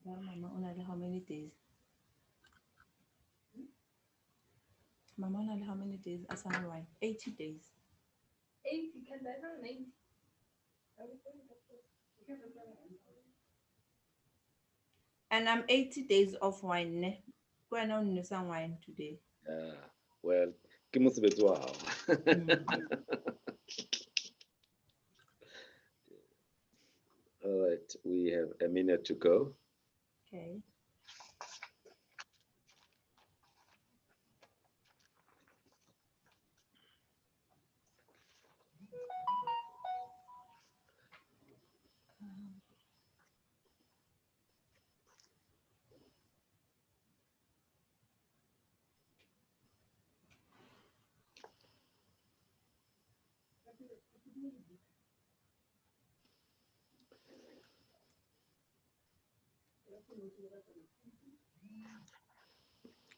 Mama, only how many days? Mama, only how many days? Asana wine. 80 days. 80, can I have 90? And I'm 80 days off wine. Ne? Going on some wine today. Well, ke mosebetsi wa hao. Mm. All right, we have a minute to go. Okay.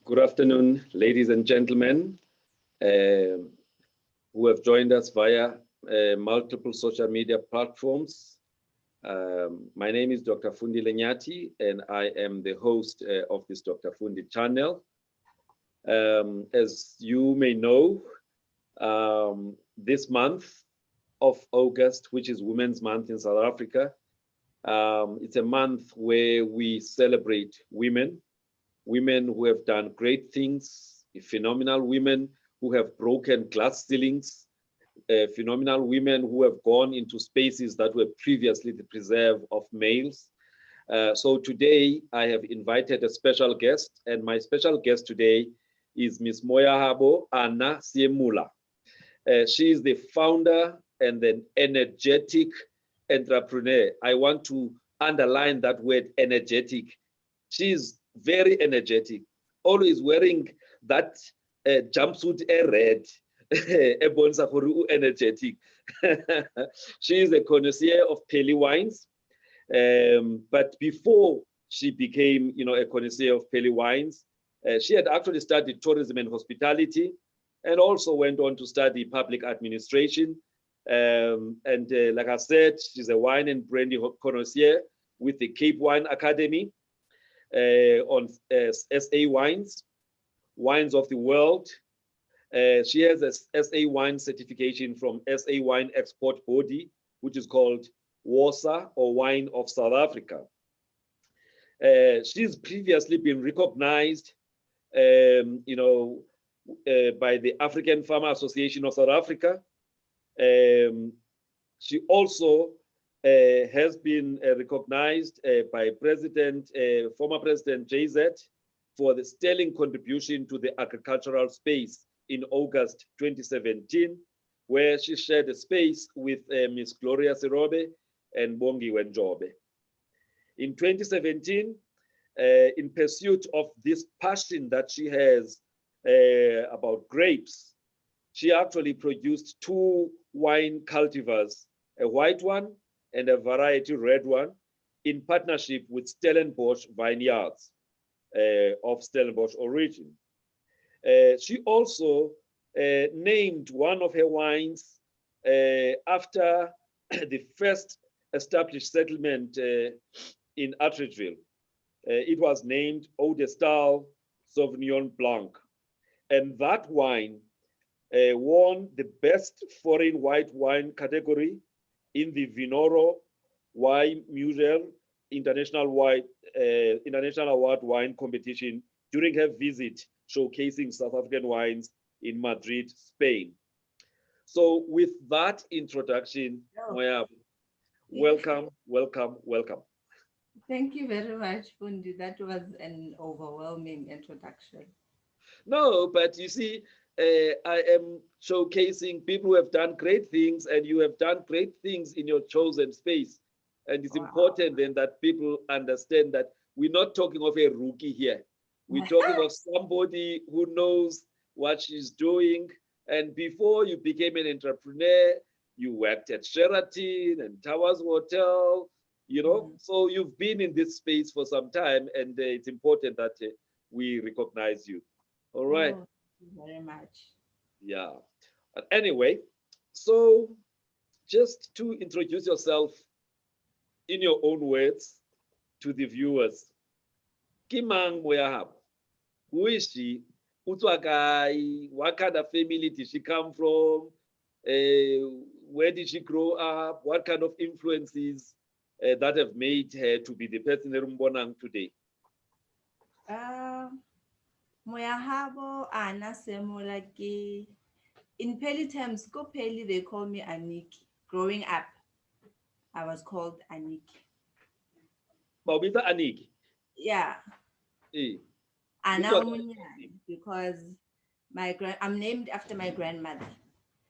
Good afternoon, ladies and gentlemen, who have joined us via multiple social media platforms. My name is Dr. Fundi Lenyati, and I am the host of this Dr. Fundi channel. As you may know, this month of August, which is Women's Month in South Africa, it's a month where we celebrate women who have done great things, phenomenal women who have broken glass ceilings, phenomenal women who have gone into spaces that were previously the preserve of males. So today I have invited a special guest, and my special guest today is Miss Moyahabo Anna Seemola. She is the founder and an energetic entrepreneur. I want to underline that word energetic. She is very energetic, always wearing that jumpsuit red, energetic. She is a connoisseur of Peli wines. But before she became, a connoisseur of Peli wines, she had actually studied tourism and hospitality, and also went on to study public administration. And like I said, she's a wine and brandy connoisseur with the Cape Wine Academy on SA Wines, Wines of the World. She has a SA Wine certification from SA Wine Export Body, which is called WASA, or Wine of South Africa. She's previously been recognized, by the African Farmer Association of South Africa. She also has been recognized by former President JZ for the sterling contribution to the agricultural space in August 2017, where she shared a space with Ms. Gloria Sirobe and Bongi Wenjobe. In 2017, in pursuit of this passion that she has about grapes, she actually produced 2 wine cultivars, a white one and a variety red one, in partnership with Stellenbosch Vineyards of Stellenbosch origin. She also named one of her wines after the first established settlement in Atteridgeville. It was named Eau de Stal Sauvignon Blanc. And that wine won the best foreign white wine category in the Vinoro Wine Museum International Award Wine Competition during her visit showcasing South African wines in Madrid, Spain. So with that introduction, Moyahabo, welcome, welcome, welcome. Thank you very much, Fundi. That was an overwhelming introduction. No, but you see, I am showcasing people who have done great things, and you have done great things in your chosen space. And it's important then that people understand that we're not talking of a rookie here. We're talking of somebody who knows what she's doing. And before you became an entrepreneur, you worked at Sheraton and Towers Hotel, so you've been in this space for some time, and it's important that we recognize you. All right. Oh, thank you very much. Yeah. But anyway, so just to introduce yourself in your own words to the viewers, Kimang Moyahabo. Who is she? Utwakai, what kind of family did she come from? Where did she grow up? What kind of influences that have made her to be the person Rumbonang today? Uh, Moyahabo, Anna, Seemola, in Peli terms, go Peli, they call me Aniki. Growing up, I was called Aniki. Bobita Aniki. Yeah, Eh, Anna Utwakai. Omunyani, because I'm named after my grandmother.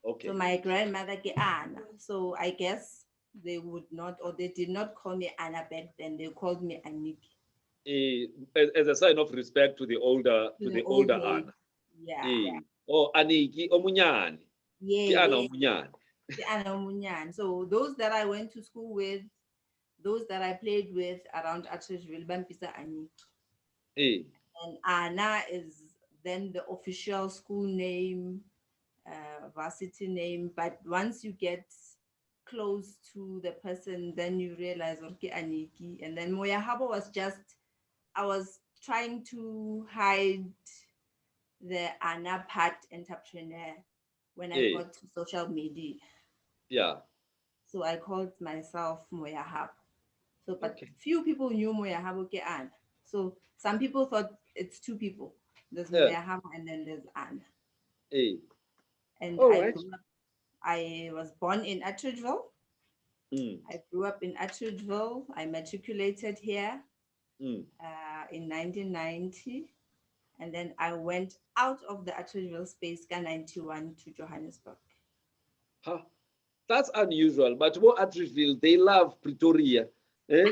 So Okay. my grandmother ke Anna. So I guess they would not, or they did not call me Anna back then. They called me Aniki. Eh, as a sign of respect to the older To the old older lady. Anna. Yeah. Eh, oh Aniki Omunyani. Yeah, Ki Anna yeah. Omunyani. The Anna Omunyani. So those that I went to school with, those that I played with around Atteridgeville, Bampisa Aniki. Eh, And Anna is then the official school name, varsity name. But once you get close to the person, then you realize, okay, Aniki. And then Moyahabo was just, I was trying to hide the Anna part entrepreneur when I eh, got to social media. yeah. So I called myself Moyahabo. So, but Okay. few people knew Moyahabo ke Anna. So some people thought it's two people. There's Yeah. Moyahabo and then there's Anna. Eh. And All right. I was born in Atteridgeville. Mm, I grew up in Atteridgeville. I matriculated here mm. in 1990. And then I went out of the Atteridgeville space, 91 to Johannesburg. Huh. That's unusual, but more Atteridgeville, they love Pretoria. Eh?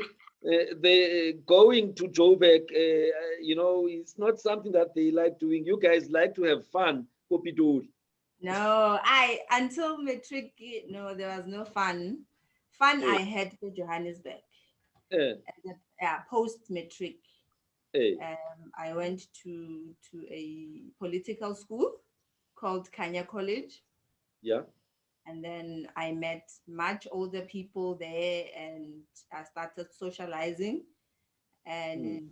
They going to Joburg, it's not something that they like doing. You guys like to have fun, Kopidori. No, until matric, no, there was no fun. Fun Eh, I had to Johannesburg. eh, And then, yeah, post matric, eh, I went to a political school called Kanya College. yeah. And then I met much older people there and I started socializing. Mm, And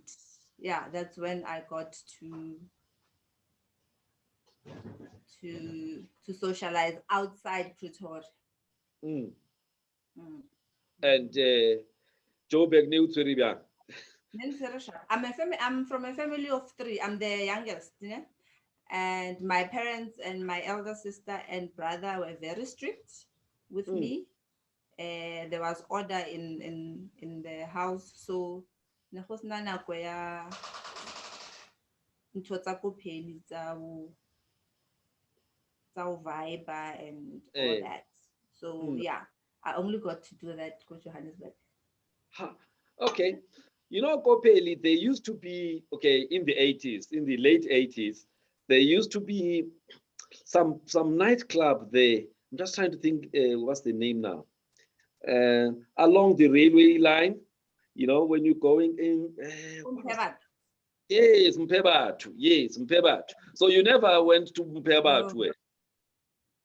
yeah, that's when I got to socialize outside Pretoria. mm. Mm. And Joburg knew Tsuribian. Then I'm from a family of three. I'm the youngest, and my parents and my elder sister and brother were very strict with Mm, me. There was order in the house, so ne go sena nako ya ntho tsa ko pheli tsa ho vibe and all eh, that. So mm. yeah, I only got to do that to Johannesburg. Ha. Okay. Kopeli, they used to be, okay, in the 80s, in the late 80s, there used to be some nightclub there. I'm just trying to think, what's the name now? Along the railway line, when you're going in. What was it? Yes, Mpebatu. Yes, Mpebatu. So you never went to No, Mpebatu.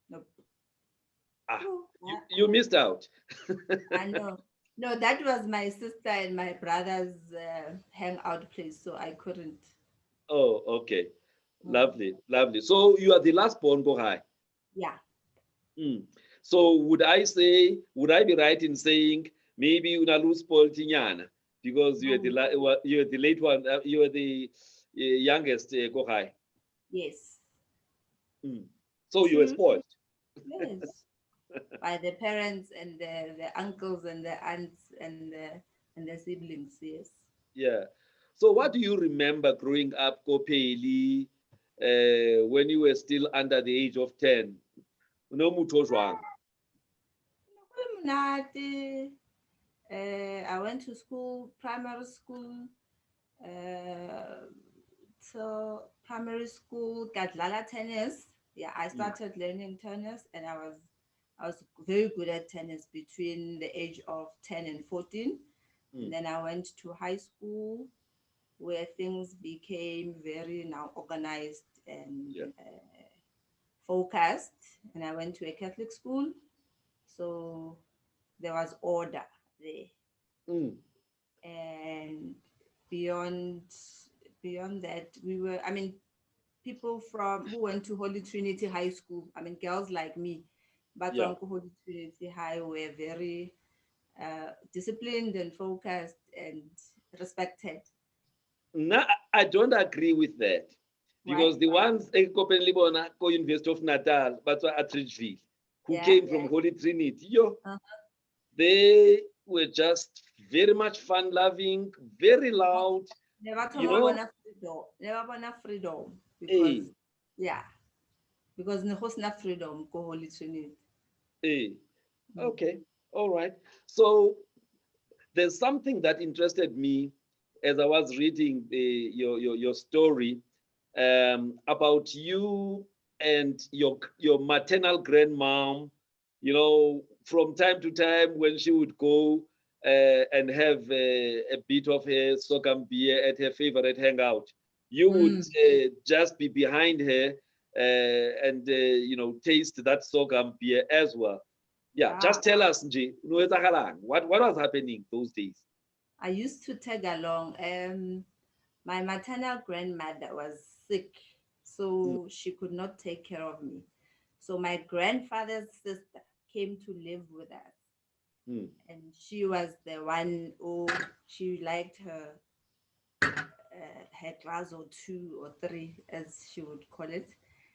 no. Ah, Oh, you missed out. I know. No, that was my sister and my brother's hangout place, so I couldn't. Oh, okay. Mm. Lovely, lovely. So you are the last born go high. Yeah. Mm. So would I be right in saying maybe una lose Tinyana because No. you are the late one, you are the youngest go high. Yes. Mm. So you were True. spoiled. Yes. By the parents and the uncles and the aunts and the siblings. Yes. Yeah. So what do you remember growing up, Kopeli, when you were still under the age of 10? No motho o jwang? Monate. I went to school, primary school, uh, till primary school, Gadlala tennis. Yeah, I Mm, started learning tennis and I was very good at tennis between the age of 10 and 14. And mm, then I went to high school where things became very now organized and yeah. focused. And I went to a Catholic school. So there was order there. Mm, And beyond beyond that, we were, I mean, people from who went to Holy Trinity High School, I mean, girls like me, but Yeah. on Holy Trinity High were very disciplined and focused and respected. No, I don't agree with that because Why? the ones Libona, University of Natal, but at Ridgeville, who Yeah, came from yeah. Holy Trinity, yo, Uh-huh. they were just very much fun loving, very loud, Never you thoma know. bona freedom. Never bona freedom Hey, because yeah, because ne go sena freedom ko Holy Trinity. hey, Mm. okay, all right. So there's something that interested me as I was reading your story about you and your maternal grandmom. You know, from time to time when she would go and have a bit of her sokam beer at her favorite hangout, you would Mm. just be behind her and taste that sokam beer as well. Yeah, Yeah, just tell us, Nji, what was happening those days? I used to tag along. My maternal grandmother was sick, Mm, so she could not take care of me. So my grandfather's sister came to live with us, mm, and she was the one who she liked her class or two or three, as she would call it.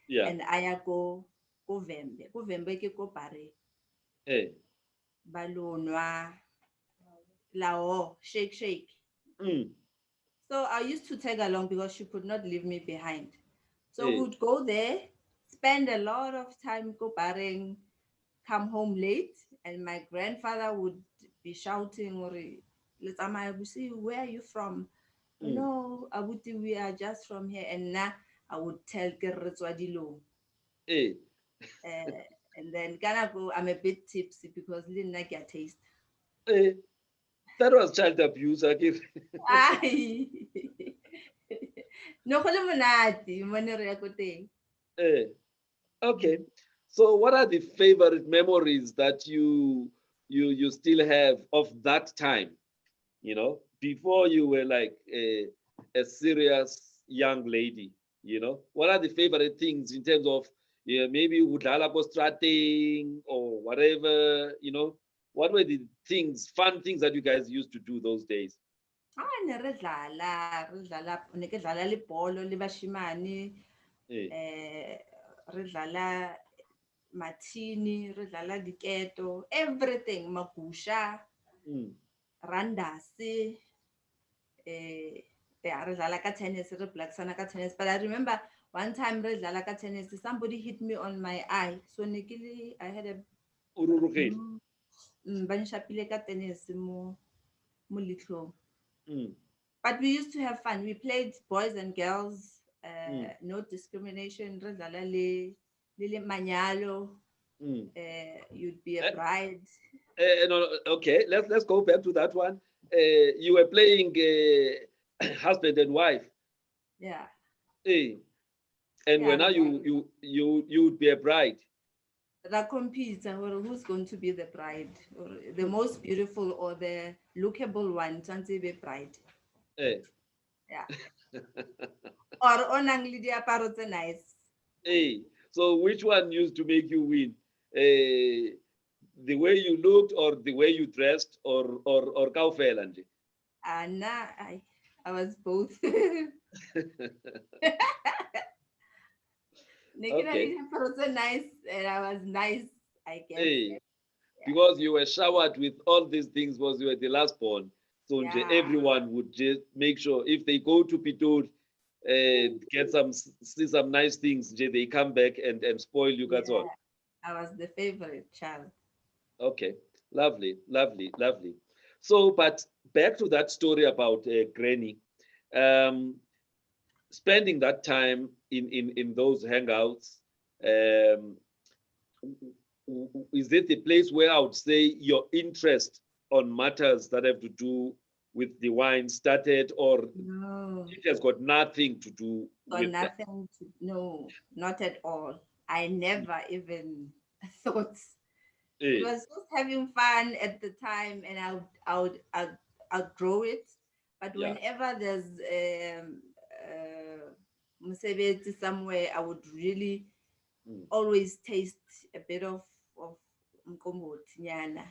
yeah. And I go Vembe. Go Vembe ke ko pare Hey. balonwa lao shake shake. Mm, So I used to tag along because she could not leave me behind. So we hey. would go there, spend a lot of time go barring, come home late, and my grandfather would be shouting, let's see, where are you from? Oh, Mm, no, Abuti, we are just from here. And now I would tell Keretswadilo. hey. And then Ghana go, I'm a bit tipsy because Lina get taste. Hey. That was child abuse. I give. Ay. No, go le monate mo ne re ya ko teng. Hey. Okay. Mm. So, what are the favorite memories that you still have of that time? You know, before you were like a serious young lady. You know, what are the favorite things in terms of maybe udlala strating or whatever? You know, what were the things, fun things that you guys used to do those days? Ne re dlala, ne ke dlala le bolo le bashimane, Eh, eh re dlala mathini, re dlala diketo, everything, magusha, mm, randasi, eh yeah, re dlala ka tennis, re blacksana ka tennis. But I remember one time re dlala ka tennis, somebody hit me on my eye. So I had a ururugeli. blue, ba nshapile ka tennis mo leitlhong. Mm, But we used to have fun. We played boys and girls, mm, no discrimination. Re dlala le manyalo, mm. you'd be a Eh, bride. no, no, okay, let's go back to that one. You were playing husband and wife. Yeah, Eh, and yeah. when are you would be a bride. That competes or who's going to be the bride, or the most beautiful or the lookable one. Chance be bride. Eh, Yeah. Or onang le diaparo tse nice. eh. So which one used to make you win? The way you looked or the way you dressed or kaufela nje? Nah, I was both. Nikina Okay. diaparo tse nice, and I was nice, I guess. Eh, because you were showered with all these things was you were the last born. So nje, Yeah. everyone would just make sure if they go to Pitur get see some nice things, nje, they come back and spoil you. That's all. Yeah, I was the favorite child. Okay, lovely, lovely, lovely. So, but back to that story about Granny. Um, Spending that time in those hangouts, um, is it the place where I would say your interest on matters that have to do with the wine started, or No, it has got nothing to do got with that? nothing to, no, not at all. I never even thought. It Eh, was just having fun at the time, and I would outgrow it. But yeah. whenever there's msebenzi somewhere, I would really Mm. always taste a bit of mqombothi nyana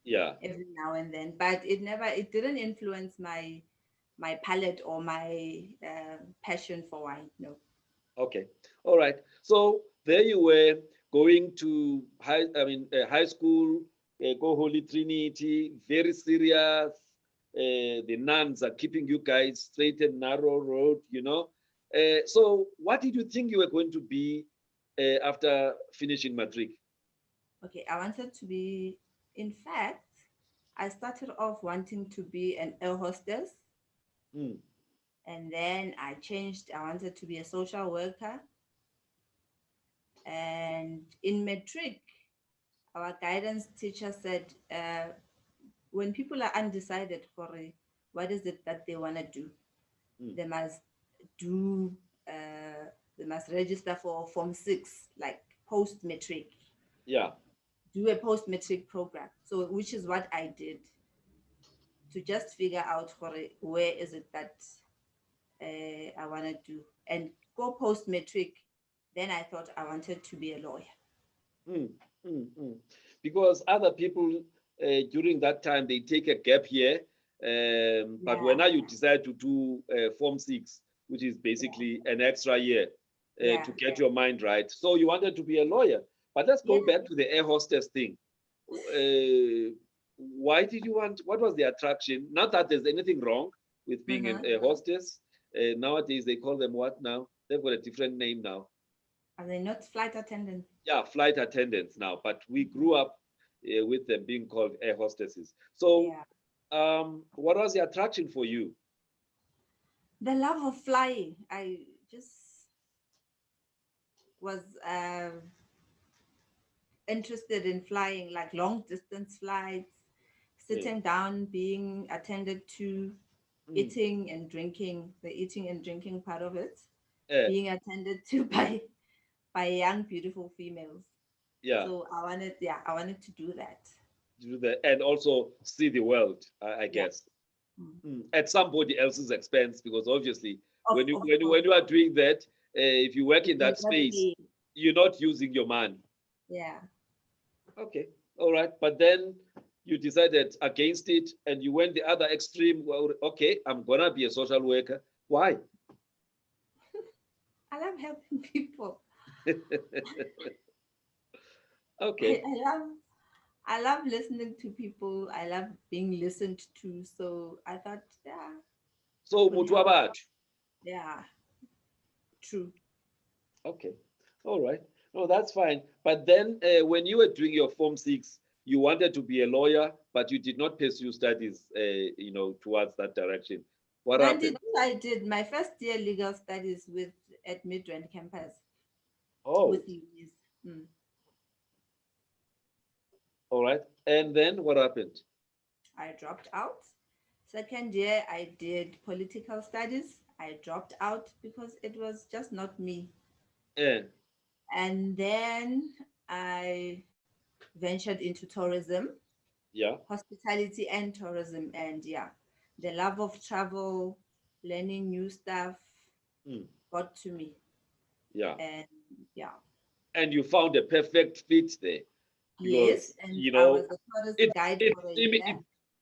Yeah. every now and then, but it didn't influence my palate or my passion for wine. No. Okay. All right. So there you were going to high school, go Holy Trinity, very serious. The nuns are keeping you guys straight and narrow road, you know. So what did you think you were going to be after finishing matric? Okay, I wanted to be, in fact, I started off wanting to be an air hostess, Mm. and then I changed. I wanted to be a social worker. And in matric, our guidance teacher said, when people are undecided for what is it that they want to do, Mm. they must do, they must register for Form 6, like post matric, Yeah. do a post matric program. So, which is what I did, to just figure out where is it that I want to do and go post matric. Then I thought I wanted to be a lawyer. Mm. Mm. Mm. Because other people during that time they take a gap year, but when Yeah, now you decide to do Form 6, which is yeah, basically an extra year yeah, to get your mind right. So you wanted to be a lawyer. But let's yeah. go back to the air hostess thing. Why did you want? What was the attraction? Not that there's anything wrong with being an Uh-huh. air hostess. Nowadays they call them what now? They've got a different name now. Are they not flight attendants? Yeah, flight attendants now, but we grew up with them being called air hostesses. So, Yeah. what was the attraction for you? The love of flying. I just was interested in flying, like long distance flights, Yeah. sitting down, being attended to, Mm. eating and drinking, the eating and drinking part of it, Eh, being attended to by young, beautiful females. yeah, So I wanted to do that. do that, and also see the world, I Yeah. guess, Mm. at somebody else's expense, because obviously, Of when course, you are doing that, if you work in you that get space, paid. you're not using your money. Yeah. Okay, all right, but then you decided against it, and you went the other extreme. Well, okay, I'm gonna be a social worker. Why? I love helping people. Okay. I love I love listening to people. I love being listened to. So I thought, yeah, I So could help. Mutuabat. Yeah, true. Okay. All right. No, that's fine. But then when you were doing your Form 6, you wanted to be a lawyer, but you did not pursue studies, towards that direction. What Then happened? I did my first year legal studies with at Midrand campus Oh, with UNIS. Mm. all right. And then what happened? I dropped out. Second year, I did political studies. I dropped out because it was just not me. Eh, And then I ventured into tourism, yeah. hospitality and tourism. And yeah, the love of travel, learning new stuff Mm, got to me. yeah. And yeah, And you found a perfect fit there yes. because, And I was a tourist it, guide it, for a it, year.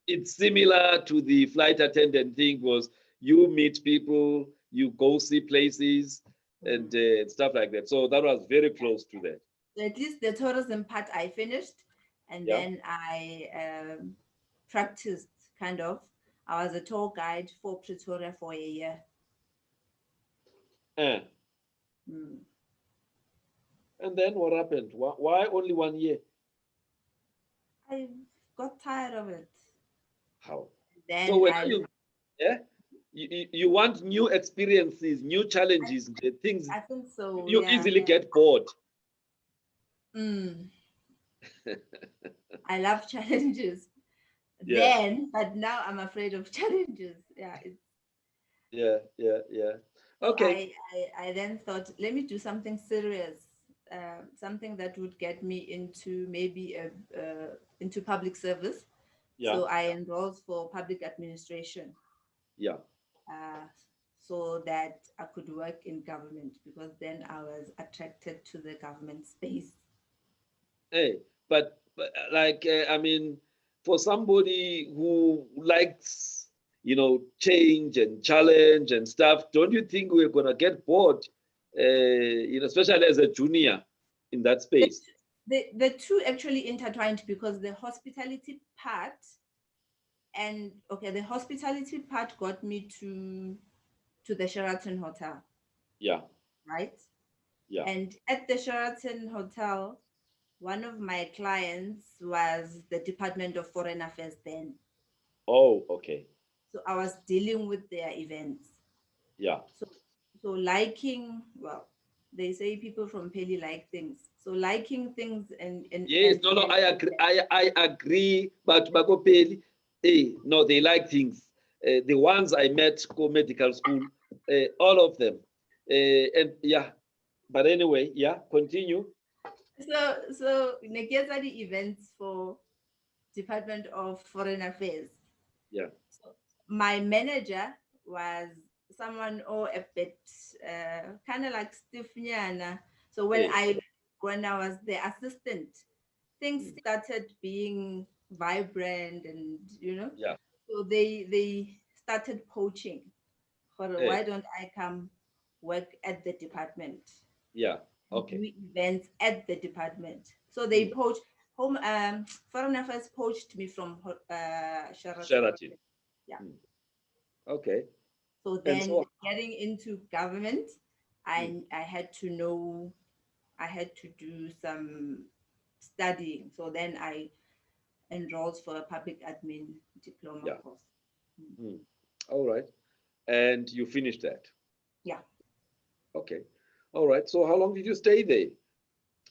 it's similar to the flight attendant thing was you meet people, you go see places and Mm. stuff like that. So that was very close to that. So at least the tourism part I finished. And Yeah. then I practiced kind of. I was a tour guide for Pretoria for a year. Eh. Mm. And then what happened? Why only 1 year? I got tired of it. How? So Then when I you, yeah, you want new experiences, new challenges, things, I think so, you yeah. easily get bored. Mm. I love challenges Yeah, then, but now I'm afraid of challenges. Yeah. yeah, yeah, yeah. So Okay. I then thought, let me do something serious, something that would get me into maybe into public service. Yeah, So I enrolled for public administration. yeah. Uh, so that I could work in government, because then I was attracted to the government space. Hey, but like I mean, for somebody who likes, change and challenge and stuff, don't you think we're gonna get bored? Especially as a junior in that The, space. the two actually intertwined, because the hospitality part, and okay, the hospitality part got me to the Sheraton Hotel, Yeah, right? yeah. And at the Sheraton Hotel, one of my clients was the Department of Foreign Affairs then. Oh, okay. So I was dealing with their events. Yeah. So, so liking, well, they say people from Peli like things. So liking things Yes, no, I agree. I agree. But Bakopeli, hey, no, they like things. The ones I met go medical school, all of them. And yeah, but anyway, yeah, continue. so Nekeza the events for Department of Foreign Affairs. Yeah. So my manager was someone a bit kind of like Stefaniana. So Hey. when I was the assistant, things started being vibrant, and Yeah. so they started poaching for Hey. why don't I come work at the department, Yeah. Okay. do events at the department. So they Mm. poached home. Foreign Affairs poached me from Sheraton Sheraton. Hotel. Yeah. Mm. Okay. So And then so, getting into government, mm, I had to know, I had to do some studying. So then I enrolled for a public admin diploma yeah. course. Mm. All right. And you finished that. Yeah. Okay. All right. So how long did you stay there?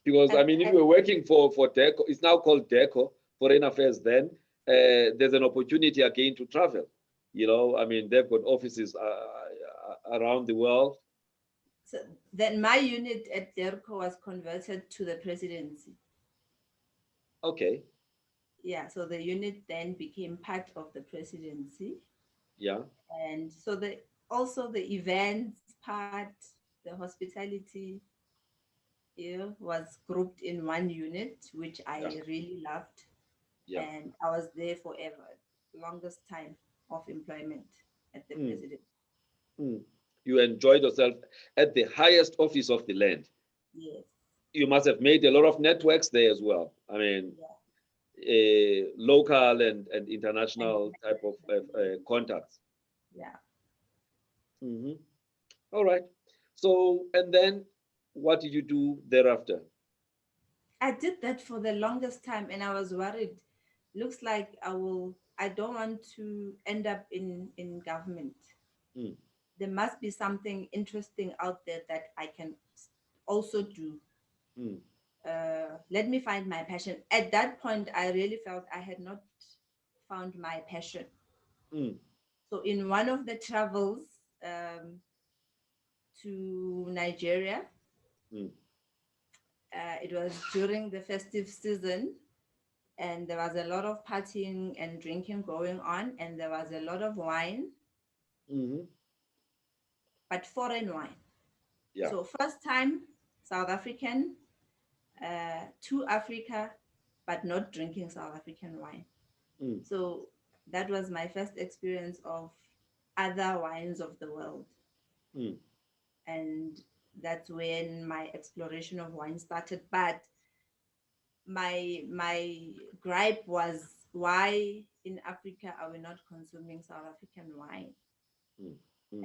Because I At, mean, if at, you're working for DECO, it's now called DECO, Foreign Affairs, then there's an opportunity again to travel. I mean, they've got offices around the world. so then my unit at DERCO was converted to the presidency. Okay. Yeah, so the unit then became part of the presidency. Yeah. And so also the events part, the hospitality, was grouped in one unit, which Yeah. I really loved. Yeah. And I was there forever, longest time of employment at the Mm, president. mm. You enjoyed yourself at the highest office of the land. Yes. You must have made a lot of networks there as well. I mean, Yeah. local and And international type of contacts. yeah. Hmm. All right. So, and then what did you do thereafter? I did that for the longest time, and I was worried. Looks like I don't want to end up in government. Mm, There must be something interesting out there that I can also do. mm, Let me find my passion. At that point, I really felt I had not found my passion. mm, So, in one of the travels um, to Nigeria, mm, it was during the festive season, and there was a lot of partying and drinking going on, and there was a lot of wine, hmm. but foreign wine. Yeah. So, first time South African to Africa, but not drinking South African wine. Mm, So that was my first experience of other wines of the world. mm, And that's when my exploration of wine started. But my gripe was, why in Africa are we not consuming South African wine? mm, mm.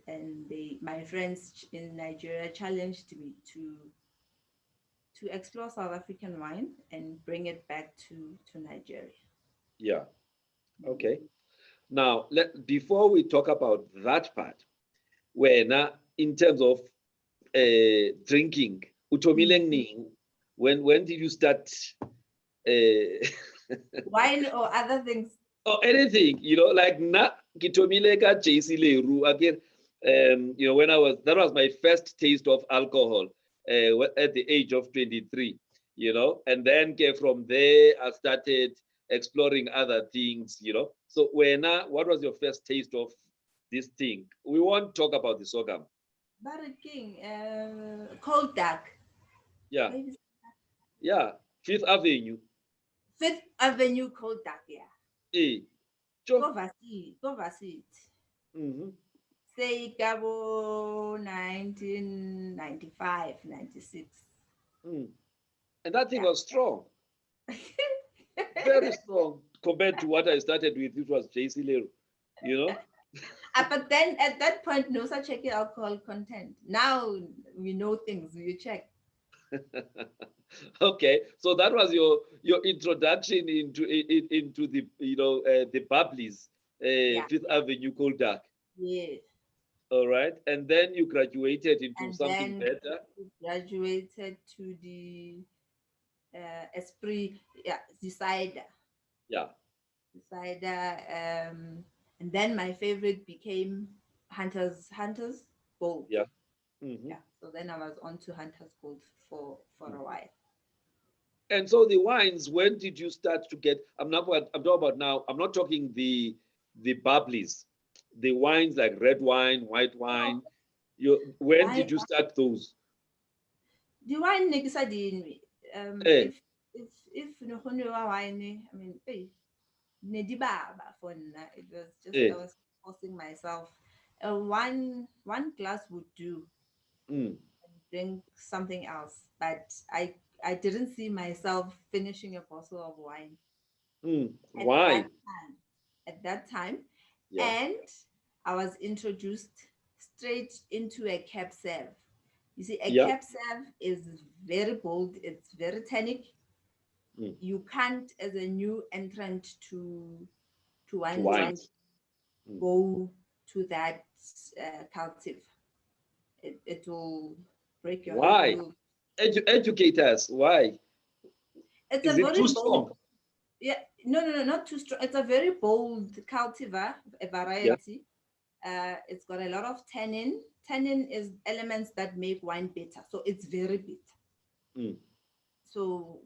And my friends in Nigeria challenged me to explore South African wine and bring it back to Nigeria. Yeah. Okay. Now, before we talk about that part, where now in terms of drinking, Mm. utomileng ning, when did you start Wine or other things. or anything, like na kitomile ka JC Leru again. When that was my first taste of alcohol at the age of 23, and then from there I started exploring other things. So what was your first taste of this thing. We won't talk about the sorghum. Barrett King, Cold Dark. Yeah, Maybe yeah. Fifth Avenue. Fifth Avenue Cold Dark, yeah. Eh, sure. Go Vasit. Mhm. Say Gabo 1995, 96. Mm. And that thing Yeah. was strong, very strong compared to what I started with, which was JC Lero, you know? But then at that point, no such checking alcohol content. Now we know things, we check. Okay, so that was your introduction into the the bubblies, Yeah. Fifth Avenue Cold Dark. Yes. All right, and then you graduated into And something then better. we graduated to the Esprit, yeah, the cider. Yeah, The cider. And then my favorite became Hunters Gold. yeah. Hmm. Yeah. So then I was on to Hunters Gold for a while. And so the wines, when did you start to get? I'm talking about now. I'm not talking the bubblies, the wines like red wine, white Oh, wine. When why did you start those? the wine next I did Eh, if no wine, I mean, hey, nedibaba for it was just I eh, was forcing myself. One glass would do, mm, drink something else, but I didn't see myself finishing a bottle of wine at that why? time. At that time, Yeah, and I was introduced straight into a cab serve. You see, a yeah, cab serve is very bold. It's very tannic. mm, You can't, as a new entrant to to wine drawing, wines. Mm. go to that cultive. It will break your heart. Why? You Educate us. Why? It's a Is it very too bold. strong? Yeah, no, not too strong. It's a very bold cultivar, a Yeah. variety. It's got a lot of tannin. Tannin is elements that make wine bitter, so it's very bitter. Mm, So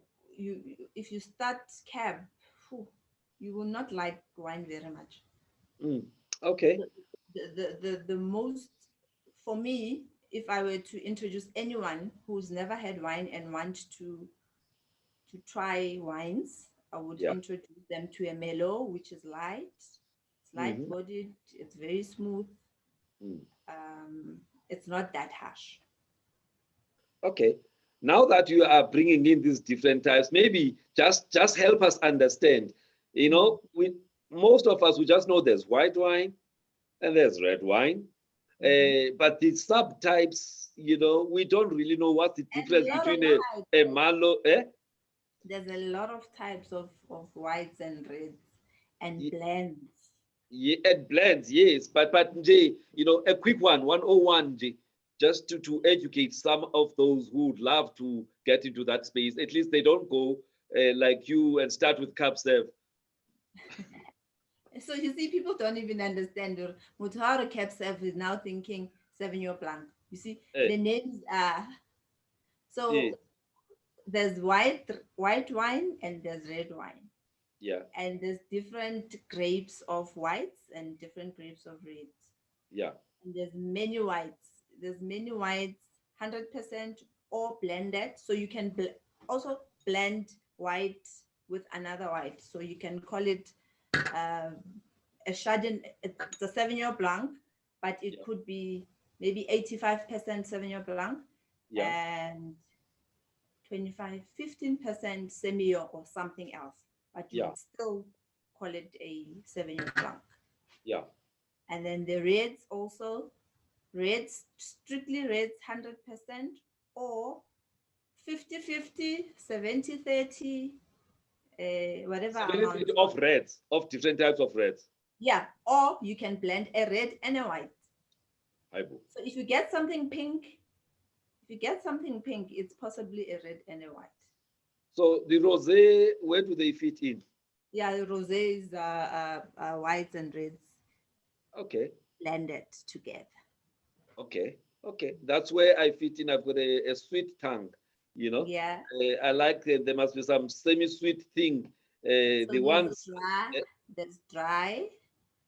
if you start cab, phew, you will not like wine very much. mm. Okay. The, the most, for me, if I were to introduce anyone who's never had wine and want to try wines, I would Yeah. introduce them to a mellow, which is light. It's light Hmm. bodied. It's very smooth. Mm. It's not that harsh. Okay. Now that you are bringing in these different types, maybe just help us understand. Mm. We most of us we just know there's white wine and there's red wine, Mhm. but the subtypes, we don't really know what's the And a difference lot of between types. a Malo, There's a lot of types of whites and reds and blends. yeah, and blends, yes, but Jay, a quick one, 101, Jay, just to educate some of those who would love to get into that space. At least they don't go like you and start with cup serve. So you see, people don't even understand. Mutaro Capsef is now thinking Sauvignon Blanc. You see, Eh, the names are yeah, so there's white wine and there's red wine. yeah, And there's different grapes of whites and different grapes of reds. yeah, And there's many whites. There's many whites, 100% or blended. So you can also blend white with another white. So you can call it uh, a Chardonnay. It's a Sauvignon Blanc, but it yeah, could be maybe 85% Sauvignon Blanc yeah, and 25, 15% Semillon or something else. But you yeah, would still call it a Sauvignon Blanc. yeah. And then the reds also, reds, strictly reds 100% or 50-50, 70-30, whatever 70 amount. of reds, of different types of reds. Yeah, or you can blend a red and a white. Aibo. So if you get something pink, it's possibly a red and a white. So the rosé, where do they fit in? Yeah, the rosés are whites and reds Okay, blended together. okay, okay. That's where I fit in. I've got a sweet tongue, you know. Yeah. I like there must be some semi-sweet thing. So The there's ones, dry, eh, there's dry,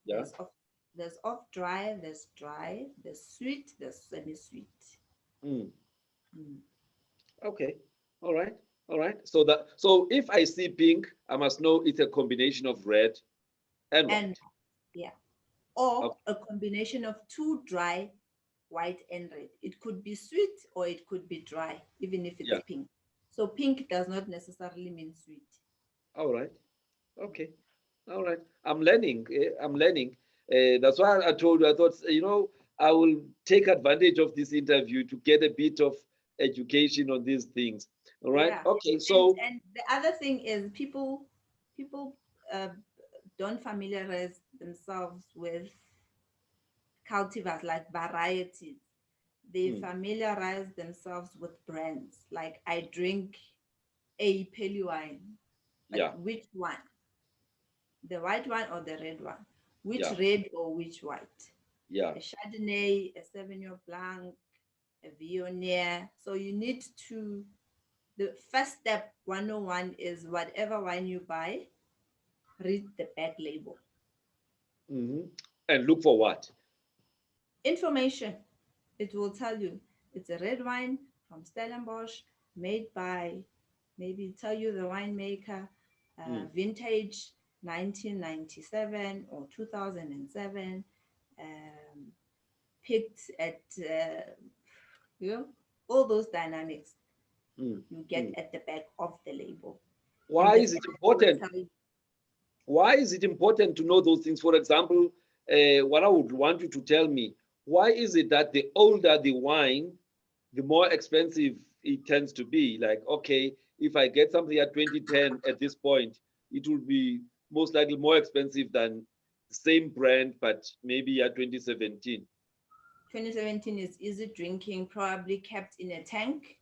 yeah, there's of There's off dry, there's sweet, there's semi-sweet. Mm. Mm. Okay. All right. All right. So if I see pink, I must know it's a combination of red and And white. yeah, or Okay. a combination of two dry, white and red. It could be sweet or it could be dry, even if it's Yeah. pink. So pink does not necessarily mean sweet. All right. Okay. All right. I'm learning. I'm learning. That's why I told you, I thought, I will take advantage of this interview to get a bit of education on these things. All right. Yeah. Okay. And So, and the other thing is people uh, don't familiarize themselves with cultivars like varieties. They mm, familiarize themselves with brands. Like I drink a pale wine, but yeah, which one? The white one or the red one? Which yeah, red or which white? yeah, A Chardonnay, a Sauvignon Blanc, a Viognier. So you need to, the first step 101 is whatever wine you buy, read the back label. hmm and look for what? Information. It will tell you it's a red wine from Stellenbosch, made by, maybe tell you the winemaker, Mm, vintage 1997 or 2007, um, picked at, you know, all those dynamics mm, you get mm. at the back of the label. And Why the is it back will important? tell you, Why is it important to know those things? For example, what I would want you to tell me, why is it that the older the wine, the more expensive it tends to be? Like, okay, if I get something at 2010 at this point, it will be most likely more expensive than the same brand, but maybe at 2017. 2017 is easy drinking, probably kept in a tank.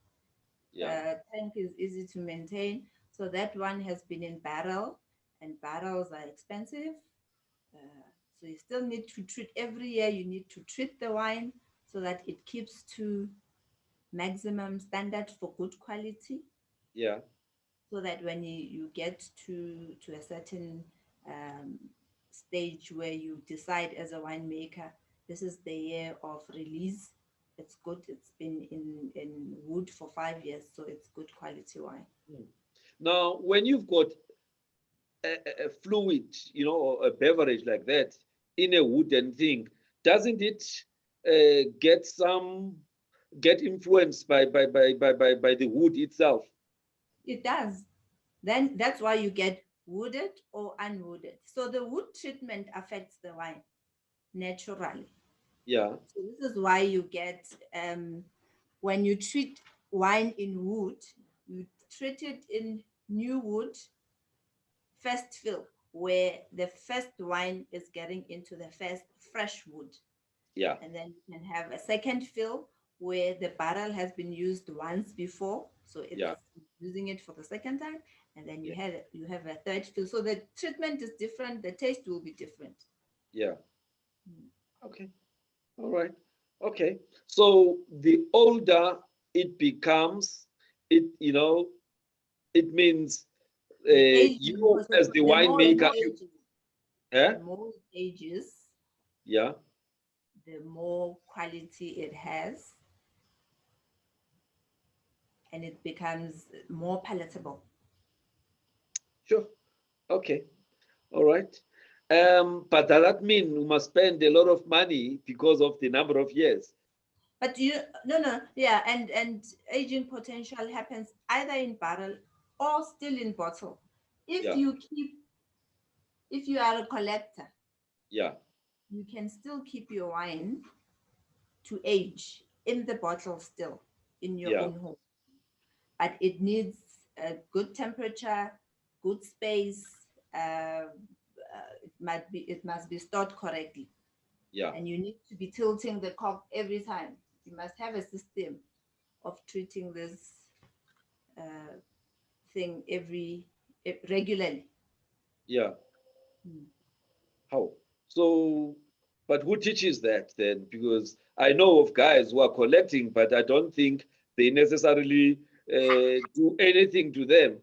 Yeah, Tank is easy to maintain. So that one has been in barrel, and barrels are expensive. So you still need to treat every year. You need to treat the wine so that it keeps to maximum standard for good quality. yeah, So that when you get to a certain um, stage where you decide as a winemaker, this is the year of release. It's good. It's been in wood for 5 years, so it's good quality wine. mm. Now, when you've got a fluid, or a beverage like that in a wooden thing, doesn't it get influenced by the wood itself? It does. Then that's why you get wooded or unwooded. So the wood treatment affects the wine naturally. Yeah, So this is why you get when you treat wine in wood, you treat it in new wood first fill, where the first wine is getting into the first fresh wood. yeah, And then you can have a second fill where the barrel has been used once before, so it's yeah, using it for the second time. And then yeah, you have a third fill. So the treatment is different, the taste will be different. yeah. Mm. Okay, all right. Okay, so the older it becomes, it means The aging, you so as the the more it winemaker, ages, eh? the more it ages, Yeah, the more quality it has, and it becomes more palatable. sure. Okay, all right. But does that mean we must spend a lot of money because of the number of years? But you no no yeah, and aging potential happens either in barrel or still in bottle. If Yeah, you keep if you are a collector, yeah, you can still keep your wine to age in the bottle still in your yeah, own home. But it needs a good temperature, good space. It must be stored correctly, yeah, and you need to be tilting the cork every time. You must have a system of treating this uh, thing regularly. yeah. Mm. How? So, but who teaches that then? Because I know of guys who are collecting, but I don't think they necessarily do anything to them.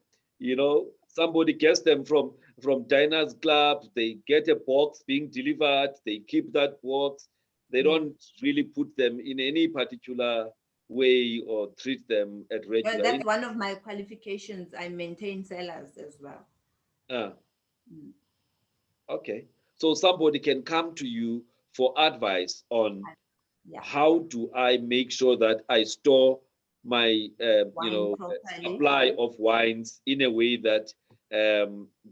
somebody gets them from diners club. They get a box being delivered. They keep that box. They don't really put them in any particular way or treat them at Well, regular. that's one of my qualifications. I maintain sellers as well. Ah, Mm. okay. So somebody can come to you for advice on Yeah, how do I make sure that I store my wine properly. supply of wines in a way that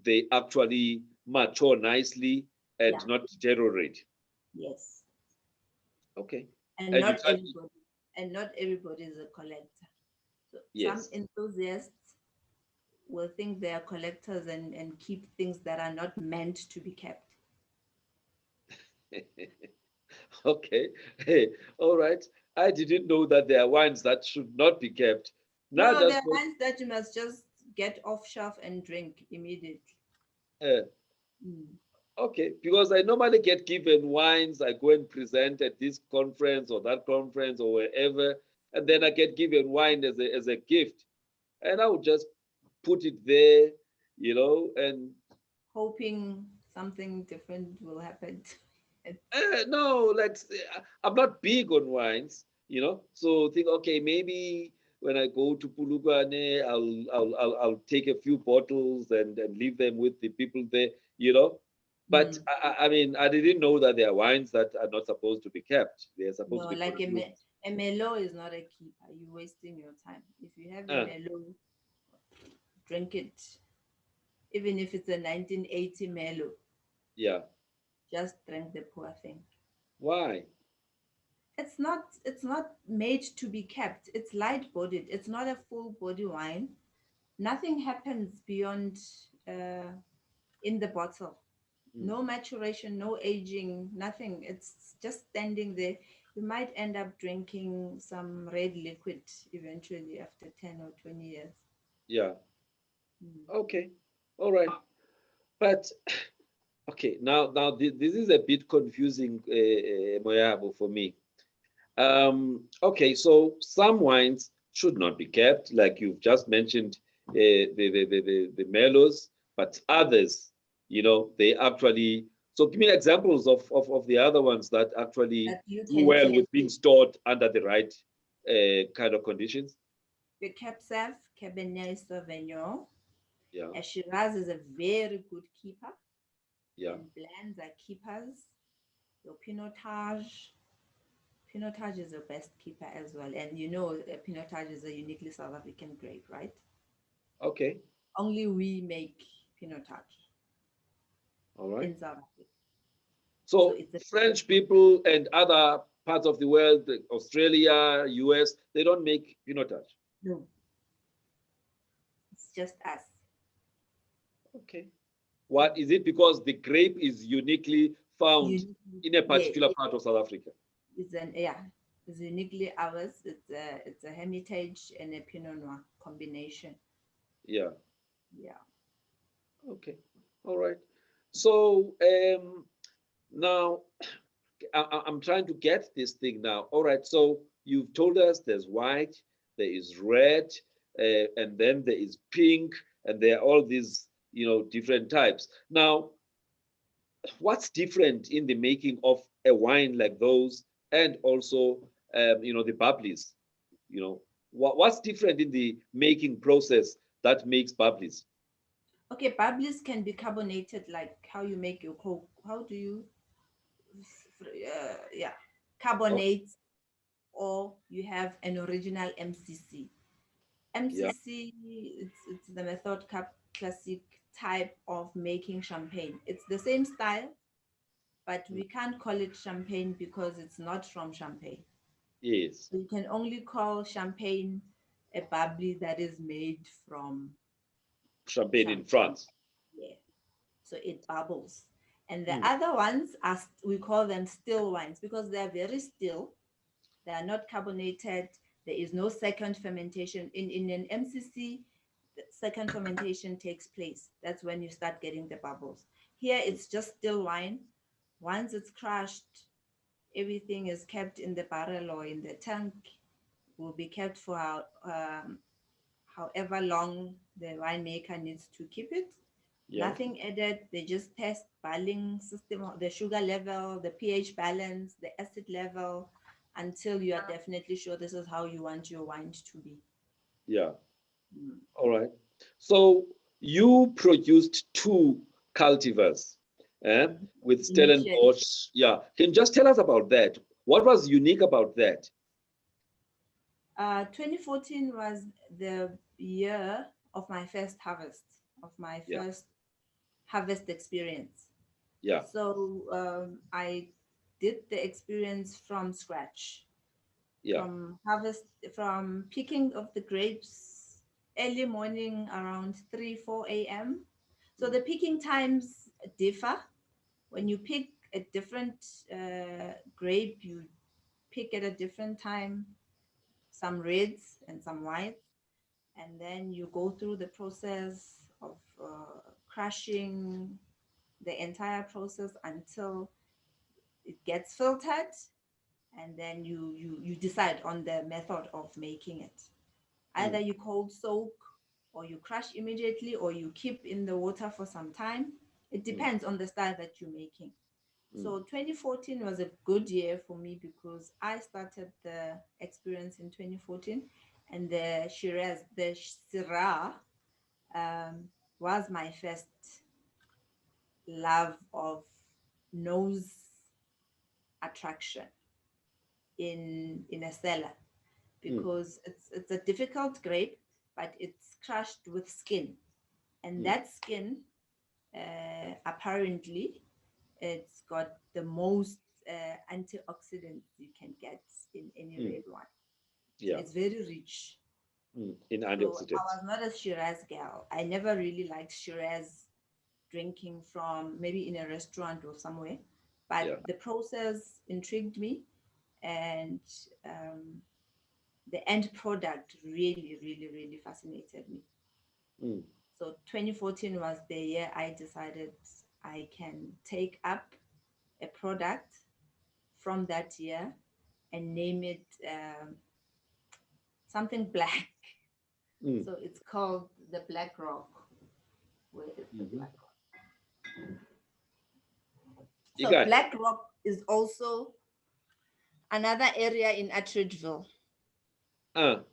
they actually mature nicely and Yeah, not deteriorate. yes. Okay. And And you not tell me, everybody, and not everybody is a collector. So some yes. enthusiasts will think they are collectors and keep things that are not meant to be kept. Okay. Hey, all right. I didn't know that there are wines that should not be kept. Now No, there just are ones that you must just get off shelf and drink immediately. uh, Mm. okay, because I normally get given wines. I go and present at this conference or that conference or wherever, and then I get given wine as a gift, and I would just put it there, and Hoping something different will happen. no, I'm not big on wines, so think okay, maybe when I go to Pulukwane, I'll take a few bottles and leave them with the people there, But Mm. I mean, I didn't know that there are wines that are not supposed to be kept. They're supposed No, to be like consumed. a mellow is not a keeper. You're wasting your time. If you have a Ah, mellow, drink it. Even if it's a 1980 mellow, yeah. just drink the poor thing. Why? It's not made to be kept. It's light bodied. It's not a full body wine. Nothing happens beyond uh, in the bottle. Mm, No maturation, no aging, nothing. It's just standing there. You might end up drinking some red liquid eventually after 10 or 20 years. yeah. Mm. Okay. All right. But okay, now this is a bit confusing, Moyahabo, for me. Okay, so some wines should not be kept, like you've just mentioned, the mellows, but others, they actually. So give me examples of the other ones that actually That you do can well with being keep. stored under the right kind of conditions. The Capsaf, Cabernet Sauvignon. Yeah, A Shiraz is a very good keeper, yeah, and blends are keepers. Your Pinotage. Pinotage is the best keeper as well. And Pinotage is a uniquely South African grape, right? okay, Only we make Pinotage all right. in South Africa. So So it's a very French good. people and other parts of the world, Australia, US, they don't make Pinotage. No, it's just us. Okay. What is it? Because the grape is uniquely found in a Yeah, particular part of South Africa. it's uniquely ours. It's a Hermitage and a Pinot Noir combination. Yeah. Yeah. Okay. All right. So now I'm trying to get this thing now. All right. So you've told us there's white, there is red, and then there is pink, and there are all these, different types. Now, what's different in the making of a wine like those, and also, the bubblies? What's different in the making process that makes bubblies? Okay, bubblies can be carbonated like how you make your Coke. How do you, yeah, Oh, carbonate, or you have an original MCC. yeah. MCC, it's the method classic type of making champagne. It's the same style, but we can't call it champagne because it's not from Champagne. Yes. We can only call champagne a bubbly that is made from Champagne in champagne. France. Yeah. So it bubbles. And the Mm, other ones are, we call them still wines because they're very still. They are not carbonated. There is no second fermentation. In an MCC, the second fermentation takes place. That's when you start getting the bubbles. Here, it's just still wine. Once it's crushed, everything is kept in the barrel or in the tank, will be kept for however long the winemaker needs to keep it. Yeah. Nothing added. They just test barley system, the sugar level, the pH balance, the acid level, until you are definitely sure this is how you want your wine to be. Yeah. Mm. All right. So you produced two cultivars with Initially, Stellenbosch. Yeah. Can you just tell us about that? What was unique about that? 2014 was the year of my first harvest, of my Yeah. first harvest experience. Yeah. So I did the experience from scratch, Yeah. from harvest, from picking of the grapes early morning around 3, 4 a.m. So Mm. the picking times differ. When you pick a different grape, you pick at a different time, some reds and some whites, and then you go through the process of crushing, the entire process until it gets filtered, and then you decide on the method of making it. Either Mm. you cold soak, or you crush immediately, or you keep in the water for some time. It Mm. depends on the style that you're making. Mm. So 2014 was a good year for me because I started the experience in 2014, and the Shiraz, the Syrah, was my first love of nose attraction in a cellar, Mm. because it's a difficult grape, but it's crushed with skin, and Mm. that skin apparently it's got the most antioxidants you can get in any Mm. red wine. So Yeah. it's very rich. In So I antioxidants. was not a Shiraz girl. I never really liked Shiraz drinking from maybe in a restaurant or somewhere, but Yeah. the process intrigued me, and the end product really, really, really fascinated me. Mm. So 2014 was the year I decided I can take up a product from that year and name it something black. Mm. So it's called the Black Rock. Where is the Mhm. Black Rock? You So got Black Rock is also another area in Attridgeville. uh,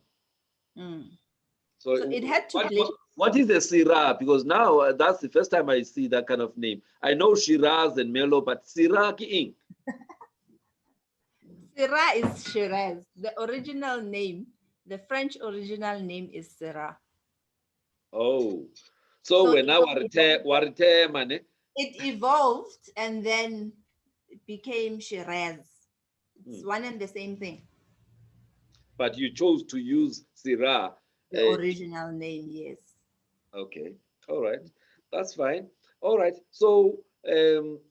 Mm. so So it had to what, play. what what is a Syrah? Because now that's the first time I see that kind of name. I know Shiraz and Melo, but Syrah King. Syrah is Shiraz. The original name, the French original name is Syrah. Oh, so So when I warite mane. it evolved and then it became Shiraz. It's Mm. one and the same thing. But you chose to use Syrah. The original name, yes. Okay, all right, that's fine. All right, so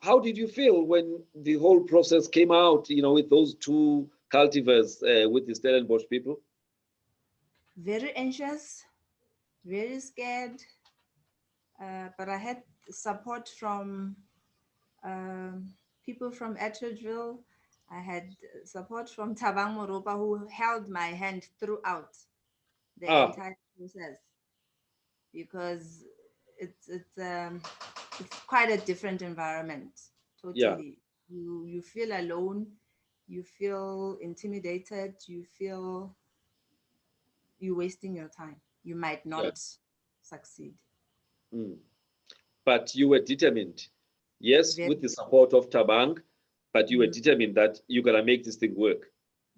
how did you feel when the whole process came out? You know, with those two cultivars with the Stellenbosch people. Very anxious, very scared, but I had support from people from Atteridgeville. I had support from Tabang Moropa, who held my hand throughout the Ah, entire process, because it's quite a different environment. yeah, Totally, you feel alone, you feel intimidated, you feel you're wasting your time. You might yeah. not succeed. Mm. But you were determined. Yes, Very, with the support of Tabang, but you were mm, determined that you're gonna make this thing work.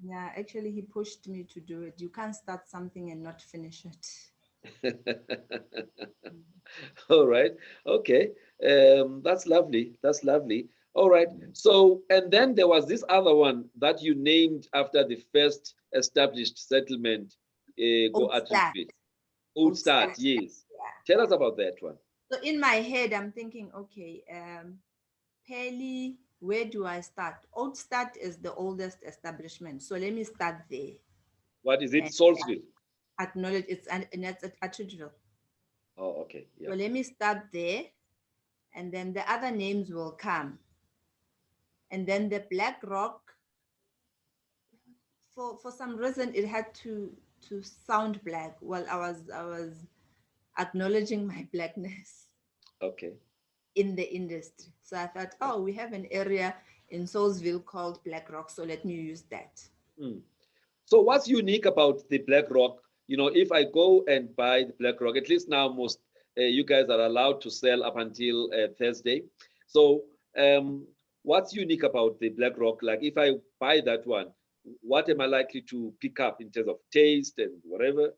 yeah, actually, he pushed me to do it. You can't start something and not finish it. All right. Okay. That's lovely. That's lovely. All right. So, and then there was this other one that you named after the first established settlement, Go Old start, Atteridgeville. Old old Start. start. Yes. Yeah. Tell us about that one. So in my head, I'm thinking, okay, Peli, where do I start? Old Start is the oldest establishment. So let me start there What is it? and Salisbury. acknowledge it's and that's at Attridgeville. Oh, okay. So Yeah. let me start there, and then the other names will come. And then the Black Rock, for some reason, it had to sound black. Well, I was acknowledging my blackness Okay. in the industry. So I thought, oh, we have an area in Soulsville called Black Rock, so let me use that. Mm. So what's unique about the Black Rock? You know, if I go and buy the Black Rock, at least now most you guys are allowed to sell up until Thursday. So what's unique about the Black Rock? Like if I buy that one, what am I likely to pick up in terms of taste and whatever?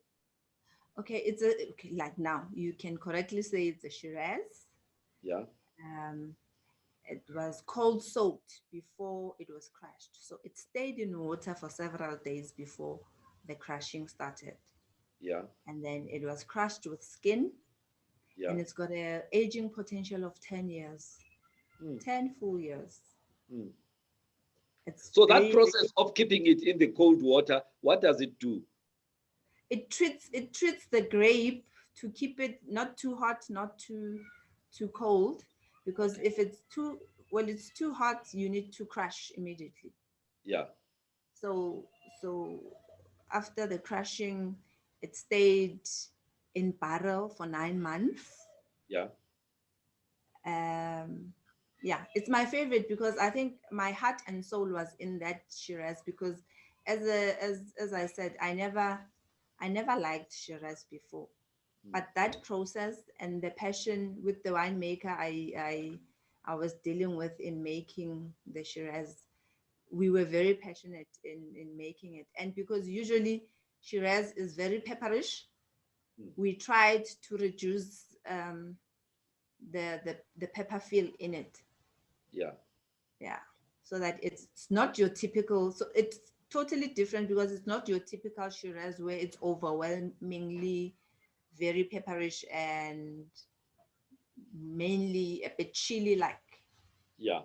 Okay, okay, like now you can correctly say it's a Shiraz. Yeah, Um, it was cold soaked before it was crushed, so it stayed in water for several days before the crushing started, yeah, and then it was crushed with skin, yeah. and it's got a aging potential of 10 years, Mm, 10 full years. mm. It's So that very, process of keeping it in the cold water, what does it do? it treats the grape to keep it not too hot, not too cold, because if it's too, well, it's too hot, you need to crush immediately. Yeah, So after the crushing, it stayed in barrel for 9 months. yeah, um yeah, it's my favorite because I think my heart and soul was in that Shiraz, because as I said, I never liked Shiraz before, mm, but that process and the passion with the winemaker I was dealing with in making the Shiraz, we were very passionate in making it. And because usually Shiraz is very pepperish, mm. we tried to reduce the pepper feel in it. Yeah, Yeah, so that it's not your typical, so it's totally different because it's not your typical Shiraz where it's overwhelmingly very pepperish and mainly a bit chili like. yeah.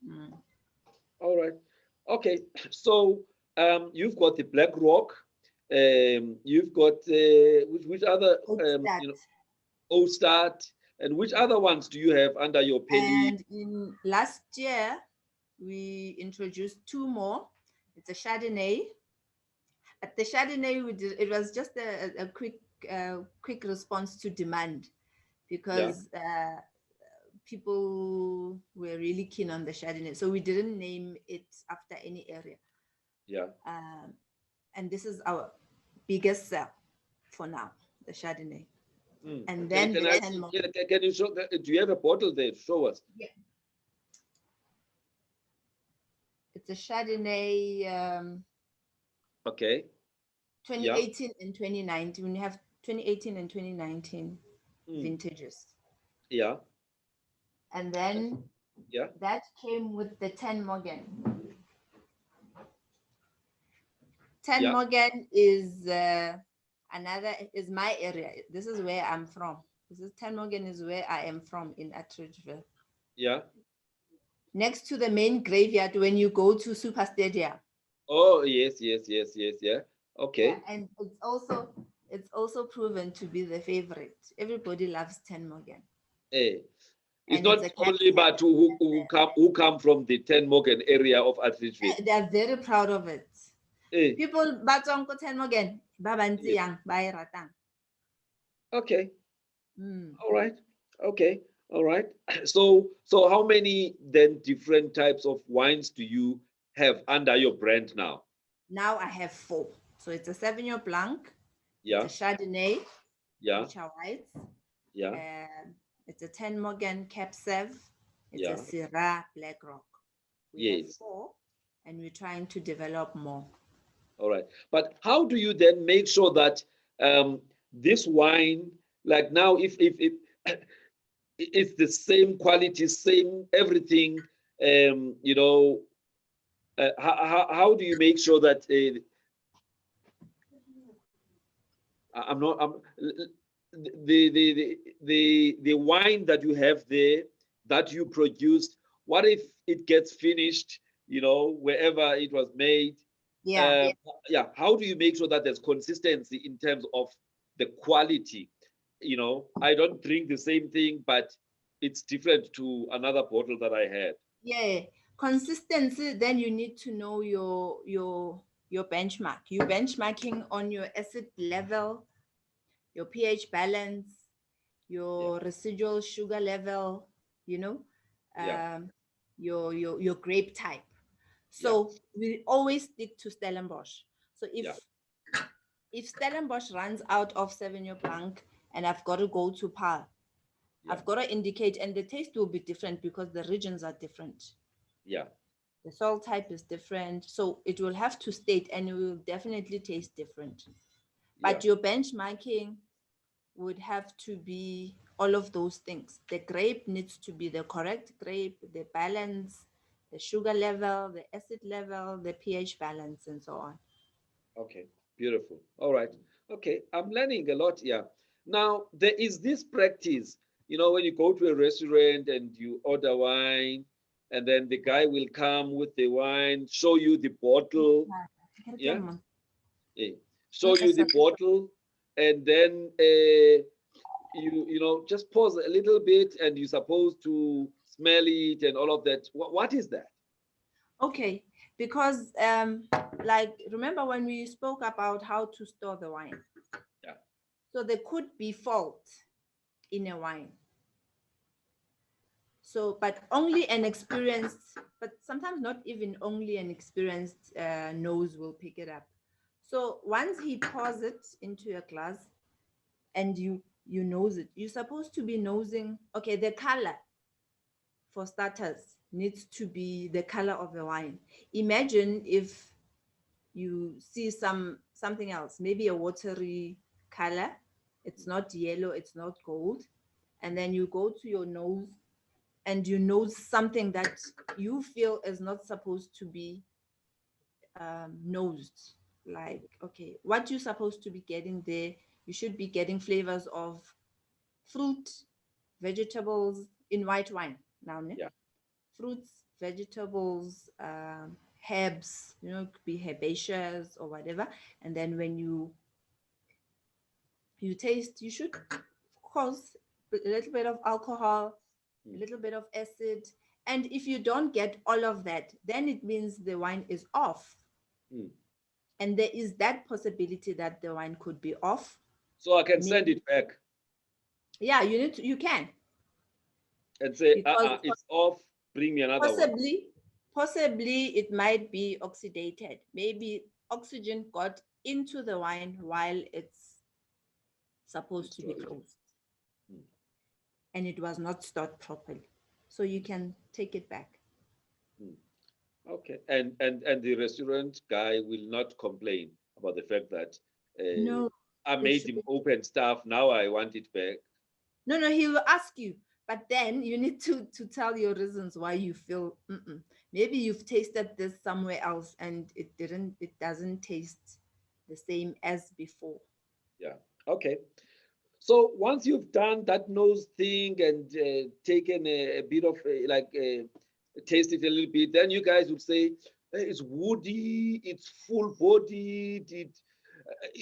Mm. All right. Okay. So you've got the Black Rock. You've got which other Oat you start. know, Ostart, and which other ones do you have under your belly? And in last year we introduced two more. It's a Chardonnay. At the Chardonnay, it was just a quick response to demand, Yeah, because people were really keen on the Chardonnay. So we didn't name it after any area. yeah. Um, and this is our biggest sell for now, the Chardonnay. Mm. And Can then can the I 10 see? more. Can you show? Do you have a bottle there? Show us. Yeah. It's a Chardonnay Okay. Yeah. 2018 and 2019. We have 2018 and 2019 Mm. vintages. Yeah. And then Yeah. that came with the 10 Morgan. 10 Yeah. Morgan is is my area. This is where I'm from. This is 10 Morgan is where I am from in Attridgeville. Yeah. Next to the main graveyard when you go to Super Stadium. Oh yes, yes, yes, yes, yeah. Yeah, Okay. and it's also proven to be the favorite. Everybody loves 10 Morgan. Eh. It's And it's a not cash only head. but who come from the Ten Morgan area of Atteridgeville. They are very proud of it. Eh. People ba tswang ko 10 Morgan, ba bantsi Yes. yang ba e ratang. Okay. Mm. All right. Okay. All right. So how many then different types of wines do you have under your brand now? Now I have four. So it's a Sauvignon Blanc, it's a Yeah. Chardonnay, Yeah. which are whites, Yeah. it's a 10 Morgan Cap Sav, it's a Yeah. Syrah Black Rock. We have Yes. four, and we're trying to develop more. All right. But how do you then make sure that this wine, like now, if it's the same quality, same everything, you know, how do you make sure that I'm not I'm the wine that you have there that you produced, what if it gets finished, you know, wherever it was made? Yeah. Yeah, how do you make sure that there's consistency in terms of the quality? You know, I don't drink the same thing, but it's different to another bottle that I had. Yeah. Consistency, then you need to know your benchmark. You're benchmarking on your acid level, your pH balance, Yeah. your residual sugar level, you know, Yeah. um, your grape type. Yeah. So we always stick to Stellenbosch. So Yeah. if Stellenbosch runs out of Sauvignon Blanc and I've got to go to Pal, Yeah. I've got to indicate, and the taste will be different because the regions are different. Yeah. The soil type is different. So it will have to state and it will definitely taste different. Yeah. But your benchmarking would have to be all of those things. The grape needs to be the correct grape, the balance, the sugar level, the acid level, the pH balance, and so on. Okay. Beautiful. All right. Okay. I'm learning a lot here. Now, there is this practice, when you go to a restaurant and you order wine, and then the guy will come with the wine, show you the bottle. Yeah. Eh, show you the bottle, and then just pause a little bit, and you're supposed to smell it and all of that. What is that? Okay, because like remember when we spoke about how to store the wine? Yeah. So there could be fault in a wine. So, but only an experienced, but sometimes not even only an experienced nose will pick it up. So once he pours it into a glass and you nose it, you're supposed to be nosing. Okay, the color for starters needs to be the color of the wine. Imagine if you see something else, maybe a watery color. It's not yellow, it's not gold, and then you go to your nose and you know something that you feel is not supposed to be nosed. Like, okay, what you're supposed to be getting there, you should be getting flavors of fruit, vegetables in white wine. Now, ne? Yeah. Fruits, vegetables, herbs, it could be herbaceous or whatever. And then when you taste, you should, of course, put a little bit of alcohol, a little bit of acid. And if you don't get all of that, then it means the wine is off. Mm. And there is that possibility that the wine could be off. So I can send Maybe, it back yeah, you can, and say, because it's off. Bring me another one. possibly it might be oxidated. Maybe oxygen got into the wine while it's supposed to be Destroyed. closed Mm. and it was not stored properly. So you can take it back. Mm. Okay. And the restaurant guy will not complain about the fact that No, I they made him should. open stuff. Now I want it back. No, he will ask you, but then you need to tell your reasons why you feel. Maybe you've tasted this somewhere else and it doesn't taste the same as before. Yeah. Okay. So once you've done that nose thing and taken a bit of taste it a little bit, then you guys would say, it's woody, it's full bodied.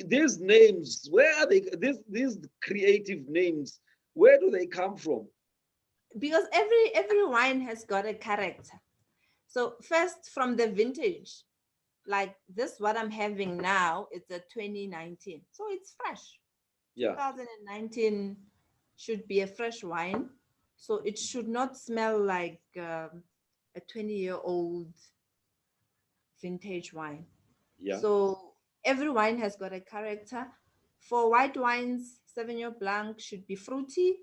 These names, where are they? These creative names, where do they come from? Because every wine has got a character. So first from the vintage, like this what I'm having now, it's a 2019. So it's fresh. Yeah. 2019 should be a fresh wine. So it should not smell like a 20-year-old vintage wine. Yeah. So every wine has got a character. For white wines, Sauvignon Blanc should be fruity,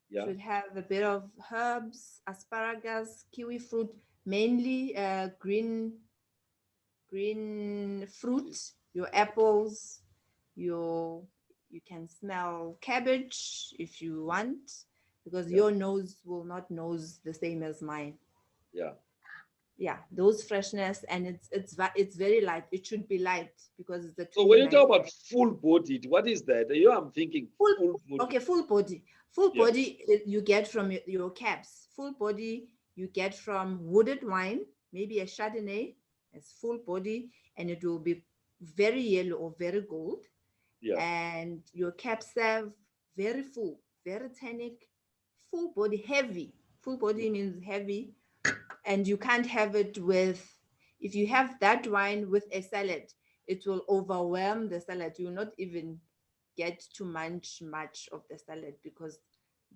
Yeah. should have a bit of herbs, asparagus, kiwi fruit, mainly green fruit, your apples, your you can smell cabbage if you want, because Yeah. your nose will not nose the same as mine. Yeah. Yeah, those freshness, and it's very light. It should be light because it's a So when you 29 talk about full bodied, what is that? I'm thinking full. full body. Okay, full Yeah. body you get from your caps. Full body you get from wooded wine, maybe a Chardonnay as full body, and it will be very yellow or very gold. Yeah. And your cab serve very full, very tannic, full body, heavy. Full body means heavy, and you can't have it with. If you have that wine with a salad, it will overwhelm the salad. You will not even get to munch much of the salad because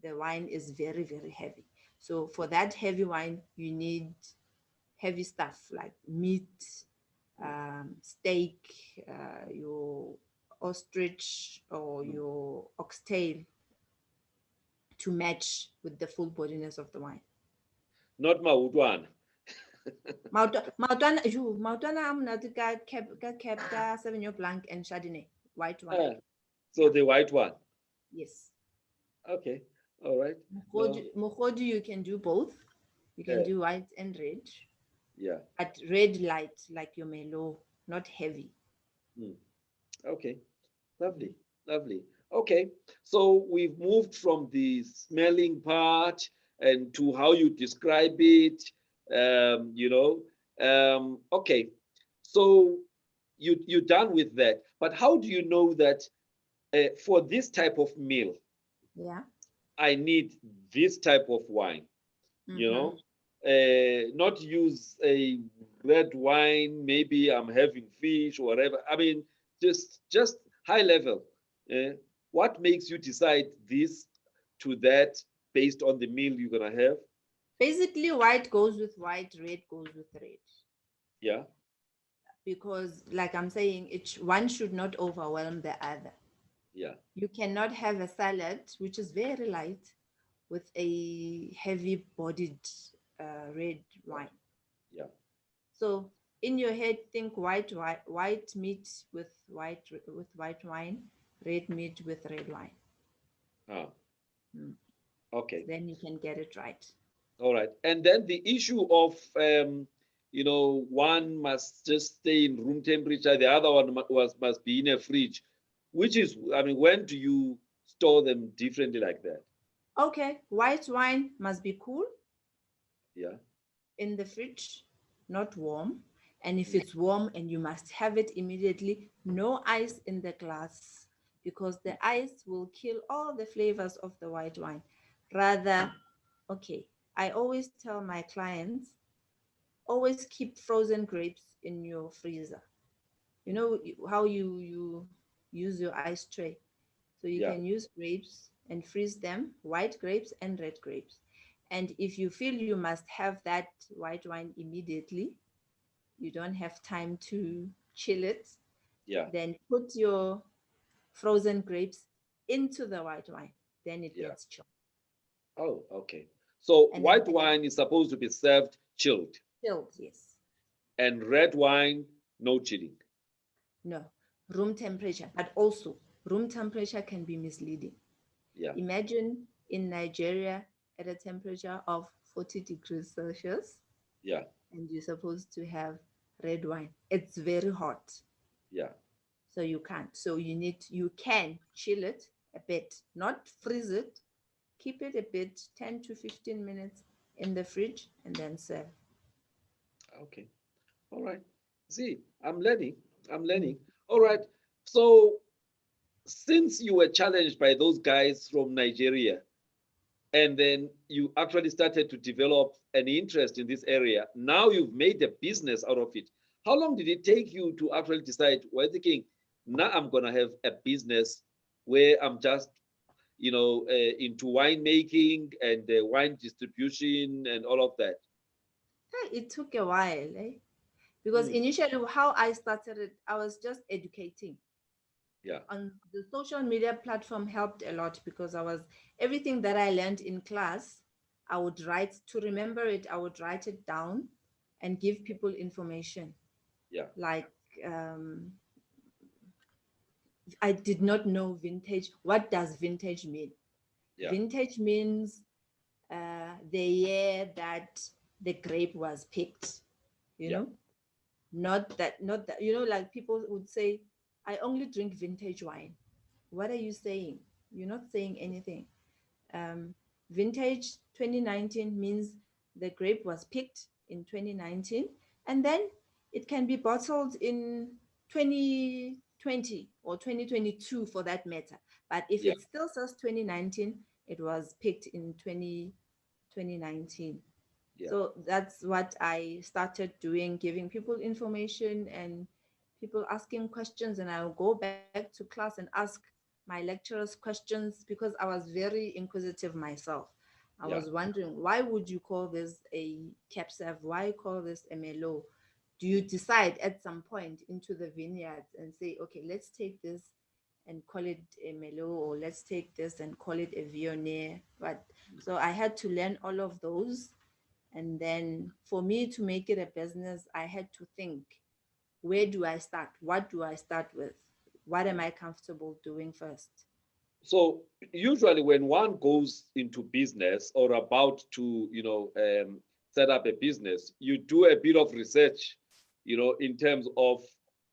the wine is very, very heavy. So for that heavy wine, you need heavy stuff like meat, steak, your ostrich or your oxtail to match with the full bodiness of the wine. Not maudwana. Maotwana a monate ka Cab ka Sauvignon Blanc and Chardonnay, white wine. So the white one. Yes. Okay. All right. Mogodu, you can do both. You can do white and red. Yeah. But red light, like your Merlot, not heavy. Okay. Lovely. Lovely. Okay. So we've moved from the smelling part and to how you describe it. Okay. So you're done with that. But how do you know that for this type of meal, Yeah. I need this type of wine? You know, not use a red wine. Maybe I'm having fish or whatever. I mean, just high level. What makes you decide this to that based on the meal you're gonna have? Basically, white goes with white, red goes with red. Yeah. Because, like I'm saying, one should not overwhelm the other. Yeah. You cannot have a salad which is very light with a heavy bodied red wine. Yeah. So in your head, think white meat with white wine, red meat with red wine. Ah. Okay. Then you can get it right. All right. And then the issue of one must just stay in room temperature, the other one must be in a fridge. Which is, I mean, when do you store them differently like that? Okay, white wine must be cool. Yeah. In the fridge, not warm. And if it's warm and you must have it immediately, no ice in the glass because the ice will kill all the flavors of the white wine. Rather, okay, I always tell my clients, always keep frozen grapes in your freezer. You know how you use your ice tray. So you Yeah. can use grapes and freeze them, white grapes and red grapes. And if you feel you must have that white wine immediately, you don't have time to chill it, Yeah. then put your frozen grapes into the white wine. Then it Yeah. gets chilled. Oh, okay. So And then white wine is supposed to be served chilled, chilled, yes. and red wine, no chilling. No, room temperature. But also, room temperature can be misleading. Yeah. Imagine in Nigeria at a temperature of 40 degrees Celsius, Yeah. and you're supposed to have red wine. It's very hot. Yeah. So you can't. So you can chill it a bit, not freeze it. Keep it a bit, 10 to 15 minutes in the fridge and then serve. Okay. All right. See, I'm learning. I'm learning. All right. So since you were challenged by those guys from Nigeria, and then you actually started to develop an interest in this area, now you've made a business out of it. How long did it take you to actually decide, well, thinking, now I'm going to have a business where I'm just, into winemaking and wine distribution and all of that? It took a while, because initially how I started it, I was just educating. Yeah. On the social media platform helped a lot because everything that I learned in class, I would write to remember it. I would write it down and give people information. Yeah. Like I did not know vintage. What does vintage mean? Yeah. Vintage means the year that the grape was picked. You Yeah. know, not that. Like people would say, I only drink vintage wine. What are you saying? You're not saying anything. Vintage 2019 means the grape was picked in 2019 and then it can be bottled in 2020 or 2022 for that matter. But if Yeah. it still says 2019, it was picked in 2019. Yeah. So that's what I started doing, giving people information and people asking questions, and I'll go back to class and ask my lecturers questions because I was very inquisitive myself. I Yeah. was wondering, why would you call this a capsef? Why call this a melo? Do you decide at some point into the vineyards and say, okay, let's take this and call it a melo, or let's take this and call it a viognier? But so I had to learn all of those. And then for me to make it a business, I had to think, where do I start? What do I start with? What am I comfortable doing first? So usually when one goes into business or about to, set up a business, you do a bit of research, in terms of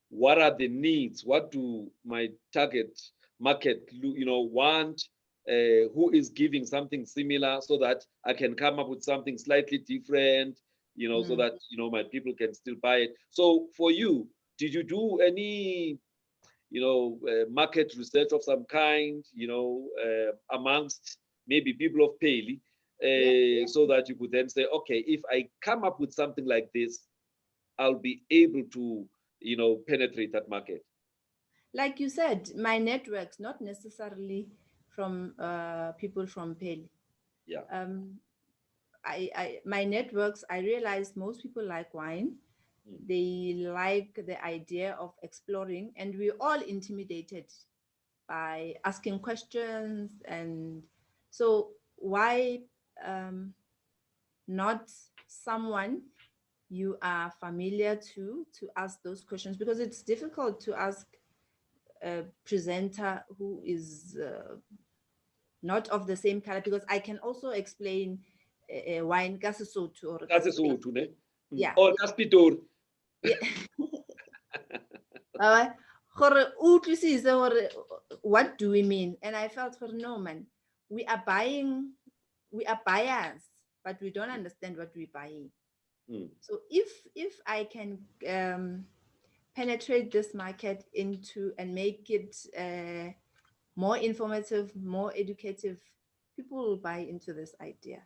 what are the needs, what do my target market, want, who is giving something similar so that I can come up with something slightly different, so that, my people can still buy it. So for you, did you do any market research of some kind, amongst maybe people of Paley, Yeah. so that you could then say, okay, if I come up with something like this, I'll be able to, penetrate that market. Like you said, my networks, not necessarily from people from Peli. Yeah. Um, my networks, I realized most people like wine. Mm. They like the idea of exploring, and we're all intimidated by asking questions. And so, why not someone you are familiar to ask those questions? Because it's difficult to ask a presenter who is not of the same color, because I can also explain wine ka Sesotho or Ka ka Sepedi. Sesotho, ne? Yeah. Or ka Pitori. Yeah. Gore o utlwisise gore what do we mean? And I felt for no, man, we are buying, we are buyers, but we don't understand what we're buying. Mm. So if I can penetrate this market into and make it more informative, more educative, people will buy into this idea.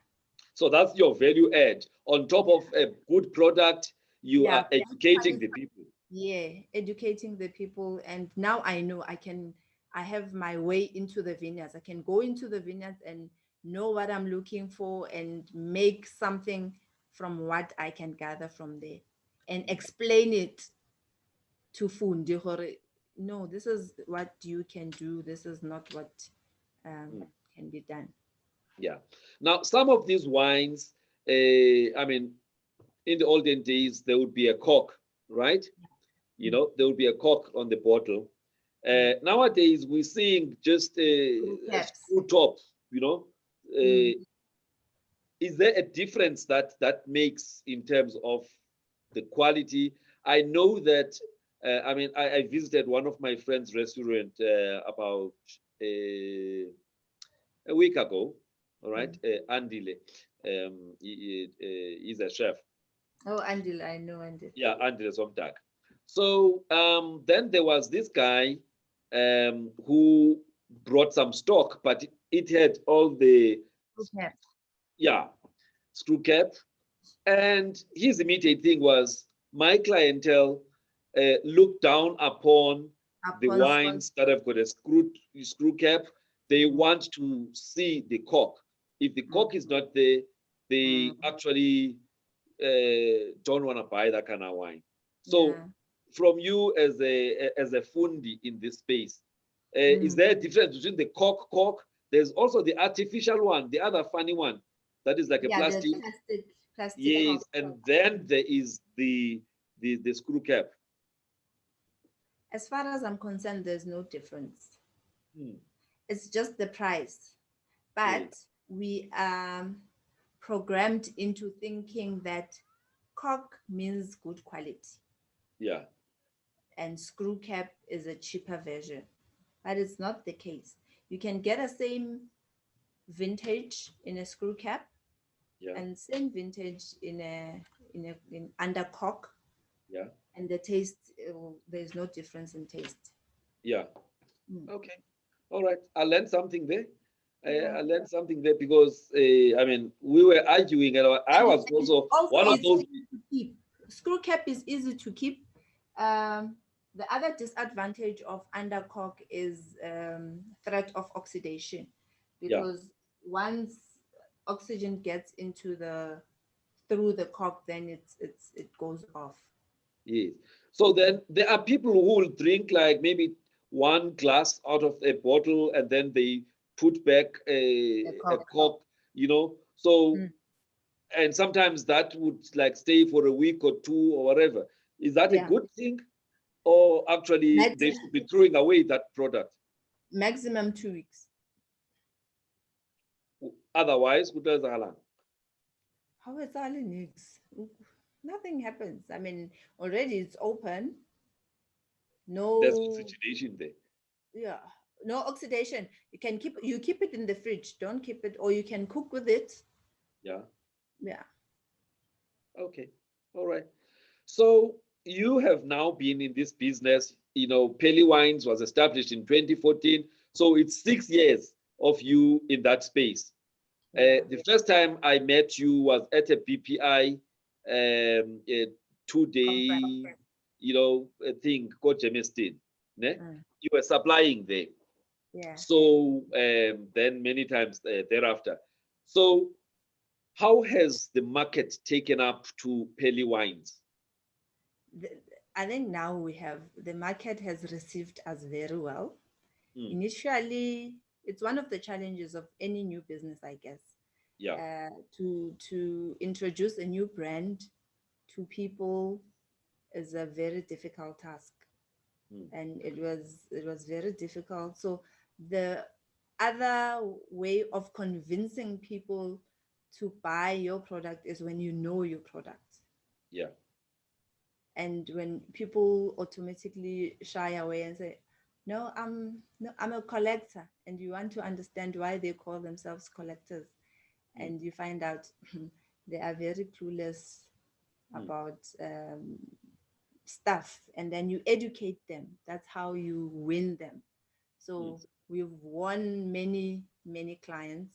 So that's your value add. On top of a good product, you Yeah, are educating the people. yeah, educating the people. And now I know I have my way into the vineyards. I can go into the vineyards and know what I'm looking for and make something from what I can gather from there and explain it to Fundi. No, this is what you can do. This is not what Mm. can be done. Yeah. Now, some of these wines, I mean, in the olden days, there would be a cork, right? There would be a cork on the bottle. Nowadays, we're seeing just a Caps. screw top, Uh, Mm. is there a difference that makes in terms of the quality? I know that, I visited one of my friend's restaurant about a week ago, all right? Andile, he's a chef. Oh, Andil, I know Andil. Yeah, Andile Somtak. So then there was this guy who brought some stock, but it had all the, Caps. yeah, screw cap. And his immediate thing was, my clientele look down upon the Upon sponsor. wines that have got a screw cap. They want to see the cork. If the cork is not there, they actually don't want to buy that kind of wine. So, Yeah. from you as a fundi in this space, is there a difference between the cork? There's also the artificial one, the other funny one, that is like a Yeah, the plastic. plastic Yes, cork. and then there is the screw cap. As far as I'm concerned, there's no difference. Hmm. It's just the price. Yeah, But we are programmed into thinking that cork means good quality yeah, and screw cap is a cheaper version. But it's not the case. You can get a same vintage in a screw cap yeah, and same vintage in under cork, yeah, and the taste, there's no difference in taste. yeah. Mm. Okay, all right. I learned something there. Yeah. I learned something there because we were arguing, and I was And also also one of it's those. easy to keep. Screw cap is easy to keep. Um, The other disadvantage of undercock is threat of oxidation, Yeah. because once oxygen gets into the through the cork, then it goes off. Yes. So then there are people who will drink like maybe one glass out of a bottle and then they put back The a cork. cork, you know. So, Mm. and sometimes that would like stay for a week or two or whatever. Is that a Yeah. good thing? Or actually Max, they should be throwing away that product? maximum 2 weeks. Otherwise, kutazala. How is all nix? Nothing happens. I mean, already it's open. There's No, oxygenation there. yeah, no oxidation. You keep it in the fridge. Don't keep it, or you can cook with it. Yeah. Yeah. Okay. All right. So you have now been in this business. You know, Peli Wines was established in 2014. So it's 6 years of you in that space. Yeah. The first time I met you was at a BPI a 2 day, Conference. thing called Gemestin. Ne? Mm. You were supplying there. Yeah. So then many times thereafter. So how has the market taken up to Peli Wines? The, I think now we have the market has received us very well. Mm, Initially, it's one of the challenges of any new business, I guess, yeah. to introduce a new brand to people is a very difficult task, Mm. and it was very difficult. So the other way of convincing people to buy your product is when you know your product. Yeah. And when people automatically shy away and say, no, I'm a collector, and you want to understand why they call themselves collectors, Mm, and you find out they are very clueless mm, about stuff, and then you educate them. That's how you win them. mm. So we've won many clients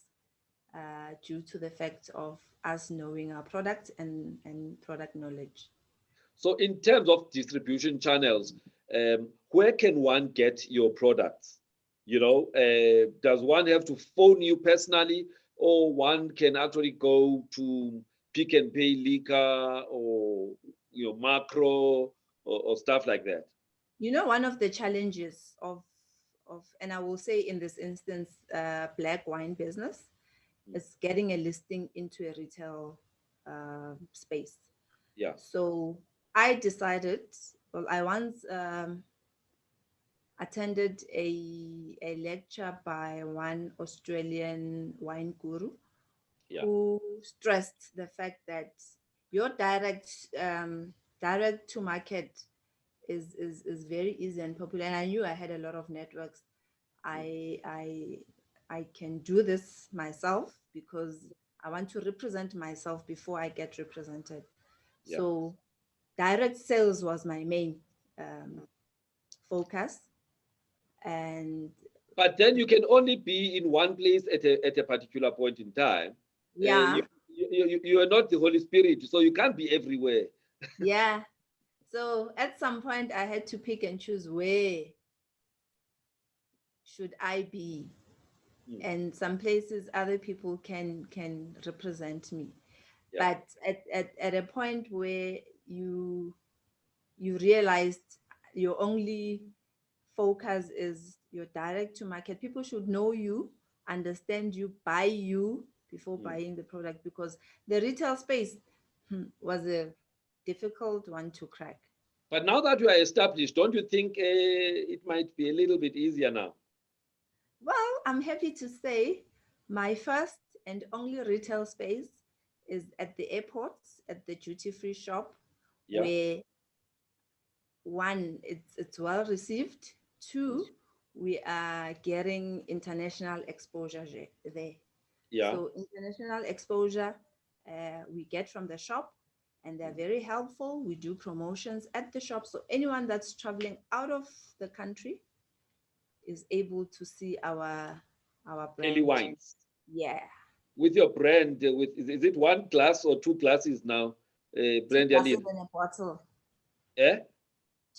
due to the fact of us knowing our product and product knowledge. So in terms of distribution channels, where can one get your products? Does one have to phone you personally, or one can actually go to Pick and Pay Liquor or Macro or stuff like that? One of the challenges of and I will say in this instance, black wine business Mm. is getting a listing into a retail space. Yeah, So I decided, well, I once attended a lecture by one Australian wine guru yeah, who stressed the fact that your direct to market is very easy and popular. And I knew I had a lot of networks. mm, I can do this myself because I want to represent myself before I get represented. yeah. So direct sales was my main um, focus. And But then you can only be in one place at a particular point in time. yeah, You are not the Holy Spirit, so you can't be everywhere. yeah. So at some point I had to pick and choose where should I be, Mm, and some places other people can represent me. yeah. But at a point where you realized your only focus is your direct to market, people should know you, understand you, buy you before Mm. buying the product, because the retail space was a difficult one to crack. But now that you are established, don't you think it might be a little bit easier now? Well, I'm happy to say my first and only retail space is at the airports, at the duty free shop, Yeah. where one, it's well received. Mm. Two, we are getting international exposure there. Yeah. So international exposure we get from the shop, and they're Mm. very helpful. We do promotions at the shop, so anyone that's traveling out of the country is able to see our Early brand. And wines yeah, with your brand. With is it one glass or two glasses now? two Brand glasses Yalin. in a bottle. Eh?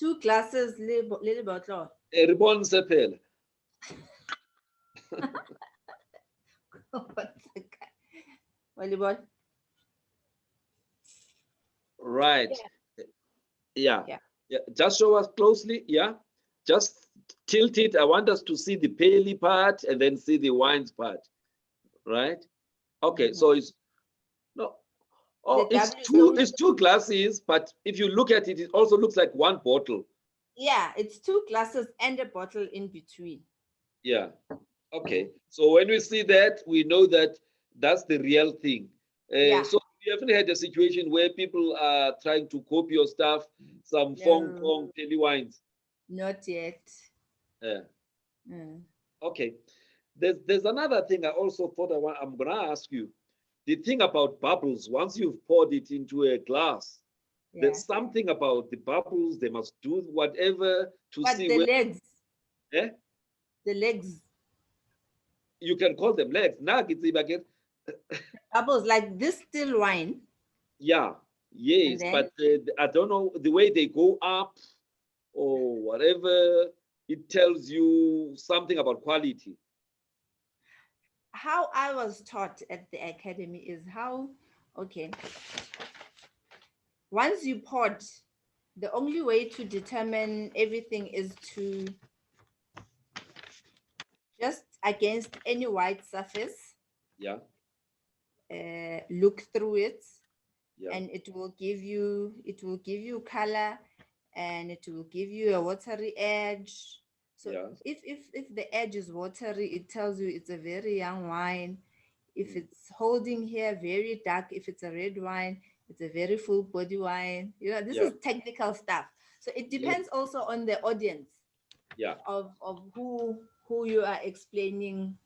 2 glasses little bottle. Ribbon sepel. What's the guy? Volleyball. Right. Yeah. Yeah. Yeah. Just show us closely. Yeah. Just tilt it. I want us to see the paley part and then see the wines part. Right. Okay. So it's no. Oh, The it's two glasses, but if you look at it, it also looks like one bottle. Yeah, it's 2 glasses and a bottle in between. Yeah. Okay. So when we see that, we know that that's the real thing. Yeah. So we haven't had a situation where people are trying to copy your stuff, some Fong No, Kong Pelly wines. not yet. Yeah. Mm. Okay. There's another thing I also thought I'm gonna ask you. The thing about bubbles, once you've poured it into a glass, Yeah. there's something about the bubbles, they must do whatever to But see the where legs, eh? the legs, You can call them legs. bubbles like this still wine. Yeah, And yes, then but I don't know the way they go up or whatever. It tells you something about quality. how I was taught at the academy is how, okay, once you poured, the only way to determine everything is to just against any white surface, Yeah, look through it, yeah, and it will give you color, and it will give you a watery edge. So yeah. if the edge is watery, it tells you it's a very young wine. If Mm. it's holding here very dark, if it's a red wine, it's a very full body wine. This Yeah, is technical stuff. So it yeah, depends also on the audience yeah. of who you are explaining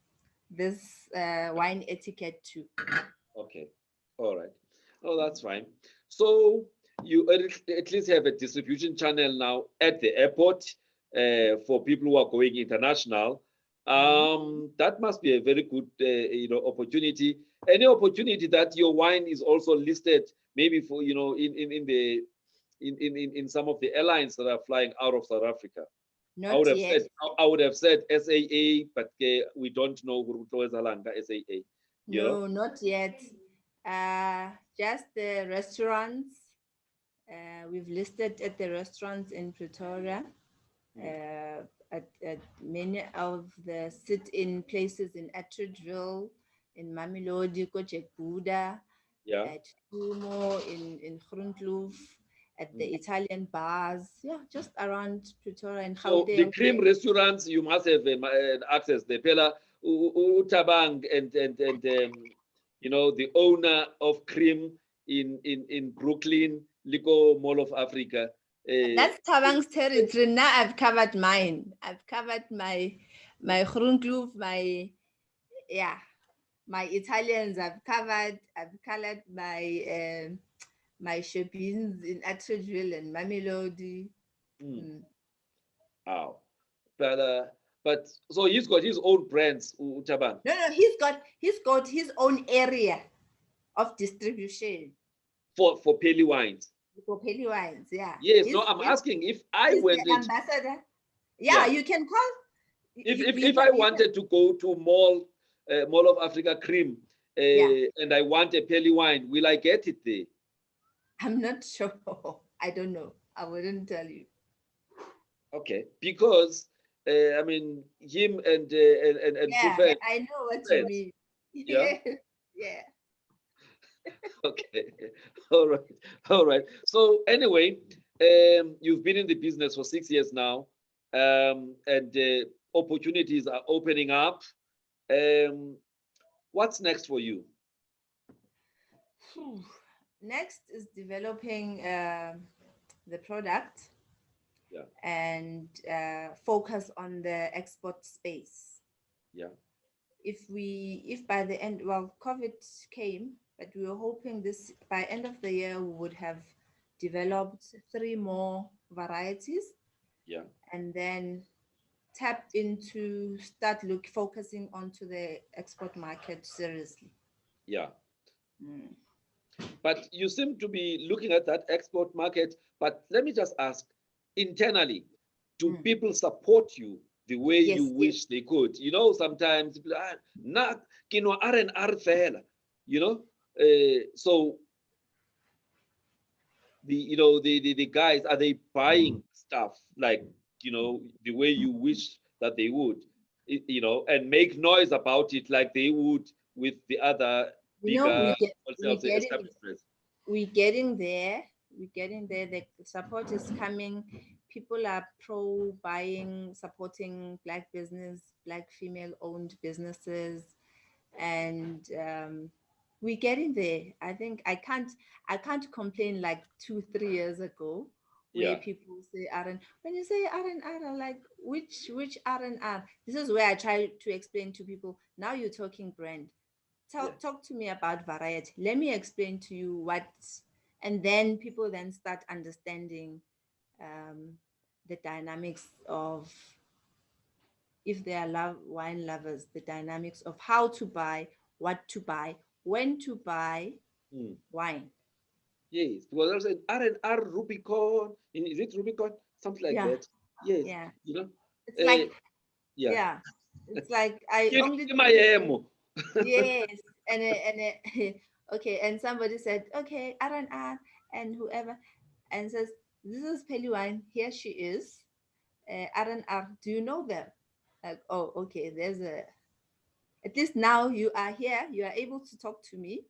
this wine etiquette to. Okay, all right. Oh, that's fine. So you at least have a distribution channel now at the airport for people who are going international. That must be a very good, opportunity. Any opportunity that your wine is also listed, maybe for in some of the airlines that are flying out of South Africa. Not yet. I would have said SAA, but we don't know who SAA. You know? No, not yet. Just the restaurants. We've listed at the restaurants in Pretoria, at many of the sit-in places in Attridgeville, in Mamelodi, Kojek Buddha, Yeah. at Tumo, in Groenkloof, at the Mm. Italian bars. Yeah, just around Pretoria and So the Gauteng. cream restaurants, you must have access. The Pela Utabang and the owner of cream in Brooklyn, Lico Mall of Africa. That's Tabang's territory. Now I've covered mine. I've covered my Groenkloof, yeah, my Italians. I've colored my Shebins in Attridgeville and Mamelodi. Mm. Mm. Wow. But so he's got his own brands, Utabang, No, he's got his own area of distribution for Peli wines. for Penny wines. Yeah, Yes, no, I'm asking if I he's went the it, ambassador. Yeah, yeah. you can call. If I wanted to go to Mall of Africa Cream, Yeah, and I want a Peli wine, will I get it there? I'm not sure. I don't know. I wouldn't tell you. Okay, because I mean him and Yeah, Tufail I know what you friends. mean. Yeah. Yeah. Okay. All right. All right. So anyway, you've been in the business for 6 years now, and opportunities are opening up. Um, what's next for you? Phew. Next is developing the product Yeah. and focus on the export space. Yeah. If by the end, well, COVID came, but we were hoping this by end of the year we would have developed 3 more varieties, Yeah. and then tap into focusing onto the export market seriously. Yeah. Mm. But you seem to be looking at that export market. But let me just ask, internally, do Mm. people support you the way Yes, you yes. wish they could? You know, sometimes people, na kino R&R fela, you know. So the guys, are they buying stuff like, the way you wish that they would, and make noise about it like they would with the other You know, bigger, we let's say, getting establishments? we're getting there. We're getting there. The support is coming. People are pro buying, supporting black business, black female owned businesses, and we're getting there. I think I can't complain like 2 3 years ago where Yeah, people say R, when you say R&R, I'm like, which R&R? This is where I try to explain to people. Now you're talking brand. yeah. Talk to me about variety. Let me explain to you what, and then people then start understanding um, the dynamics of, if they are wine lovers, the dynamics of how to buy, what to buy, when to buy Mm. wine. Yes, because there's an R&R Rubicon. Is it Rubicon? Something like Yeah, that. Yes, yeah. you know. It's Uh, like, yeah. yeah, it's like I only Ke maemo. yes, okay, and somebody said, okay, R&R and whoever, and says, this is Peli wine. Here she is. R&R. Do you know them? Like, oh, okay. There's a. At least now you are here. You are able to talk to me,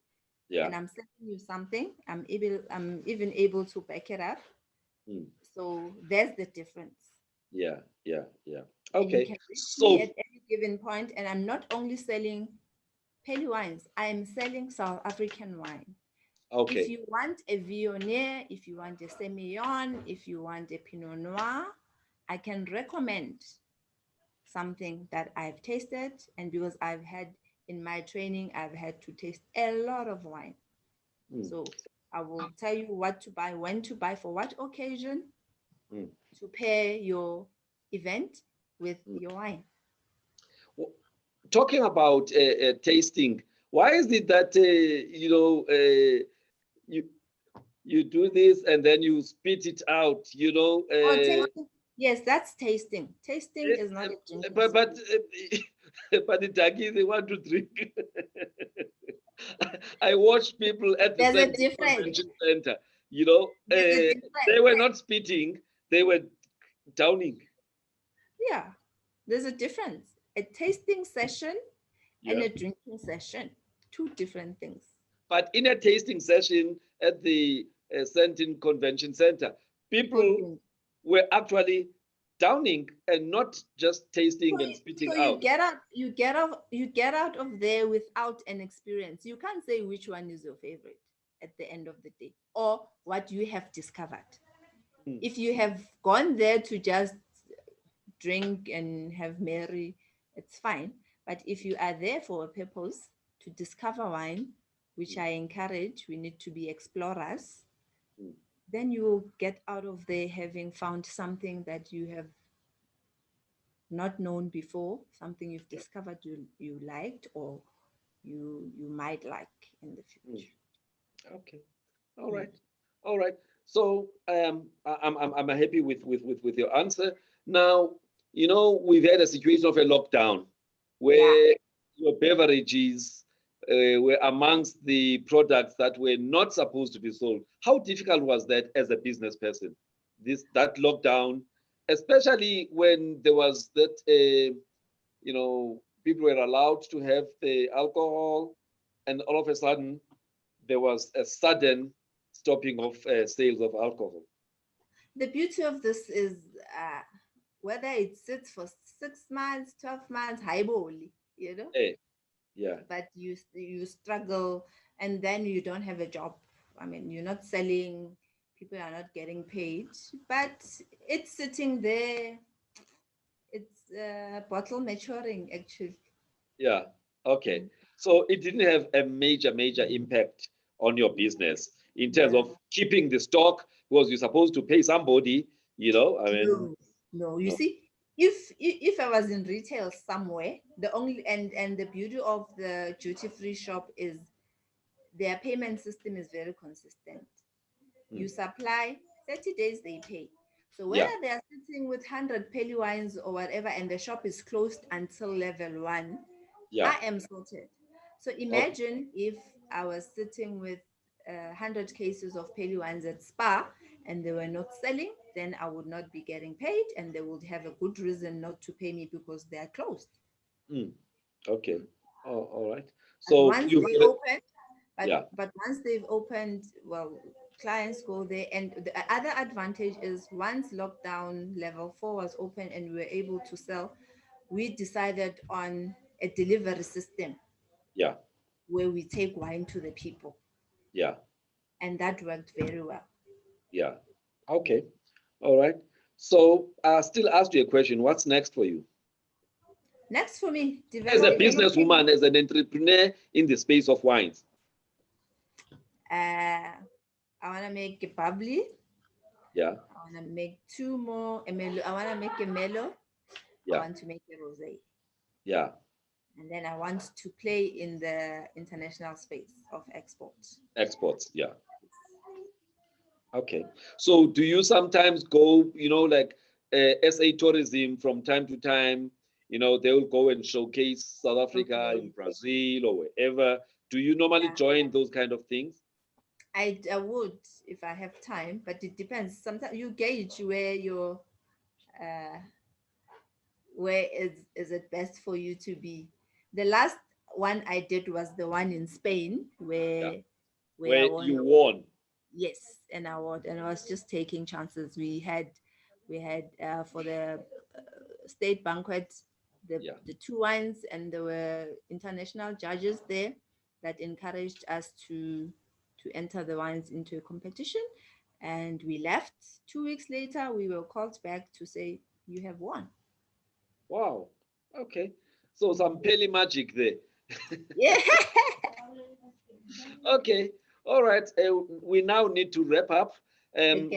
Yeah. and I'm selling you something. I'm able. I'm even able to back it up. Mm. So there's the difference. Yeah, yeah, yeah. And you Okay. can reach me So, at any given point, and I'm not only selling Peli wines. I am selling South African wine. If okay. you want a Viognier, if you want a Semillon, if you want a Pinot Noir, I can recommend something that I've tasted. And because I've had in my training, I've had to taste a lot of wine. Mm, So I will tell you what to buy, when to buy, for what occasion, mm, to pair your event with mm. your wine. Talking about tasting, why is it that you you do this and then you spit it out? Oh, tasting. Yes, that's tasting. Tasting Yes, is not a drinking but session. but the Turkey, they want to drink. I watched people at the There's a Sandton difference. Convention Center. You know, There's a they difference. were not spitting; they were downing. Yeah, there's a difference. A tasting session and Yeah. a drinking session, two different things. But in a tasting session at the Sandton Convention Center, People people drink. were actually downing and not just So tasting and you, spitting so you out. get out, you get out of there without an experience. You can't say which one is your favorite at the end of the day, or what you have discovered. Mm, If you have gone there to just drink and have merry, it's fine. But if you are there for a purpose to discover wine, which mm, I encourage, we need to be explorers, mm. then you will get out of there having found something that you have not known before, something you've Yeah. discovered you liked, or you might like in the Mm. future. Okay. All Mm. right. All right. So I'm happy with your answer. Now, we've had a situation of a lockdown Yeah. where your beverages were amongst the products that were not supposed to be sold. How difficult was that as a business person? That lockdown, especially when there was that people were allowed to have the alcohol, and all of a sudden there was a sudden stopping of sales of alcohol. The beauty of this is whether it sits for 6 months, 12 months, highball, you know, Eh, yeah, but you struggle, and then you don't have a job. I mean, you're not selling, people are not getting paid, but it's sitting there. It's bottle maturing actually. yeah. Okay. Mm. So it didn't have a major impact on your business in terms Yeah. of keeping the stock because you're supposed to pay somebody, I mean, No, no. You no. see, if I was in retail somewhere, the only and the beauty of the duty free shop is their payment system is very consistent. Mm, You supply 30 days, they pay. So Yeah. whether they are sitting with 100 pelly wines or whatever, and the shop is closed until level 1, Yeah. I am sorted. So Okay. imagine if I was sitting with 100 cases of pelly wines at Spa and they were not selling, then I would not be getting paid and they would have a good reason not to pay me because they are closed. Mm. Okay. Oh, all right. But So once you, they open, yeah. but once they've opened, well, clients go there. And the other advantage is once lockdown level 4 was open and we were able to sell, we decided on a delivery system Yeah. where we take wine to the people. Yeah. And that worked very well. Yeah. Okay. All right. So I still ask you a question. What's next for you? Next for me, As a developing. businesswoman, as an entrepreneur in the space of wines. I want to make a bubbly. Yeah. I want to make two more. I want to make a mellow. I Yeah. want to make a rosé. Yeah. And then I want to play in the international space of export. Exports. Yeah. Okay. So do you sometimes go, like SA tourism from time to time, they will go and showcase South Africa in Okay. Brazil or wherever. Do you normally Yeah. join those kind of things? I would if I have time, but it depends. Sometimes you gauge where your uh, where is it best for you to be. The last one I did was the one in Spain Yeah. where I Where won you the won. yes an award, and I was just taking chances. We had for the state banquet Yeah. the two wines, and there were international judges there that encouraged us to enter the wines into a competition, and we left. 2 weeks later we were called back to say you have won. Wow. Okay. So some peli magic there. Yeah. Okay. All right. We now need to wrap up.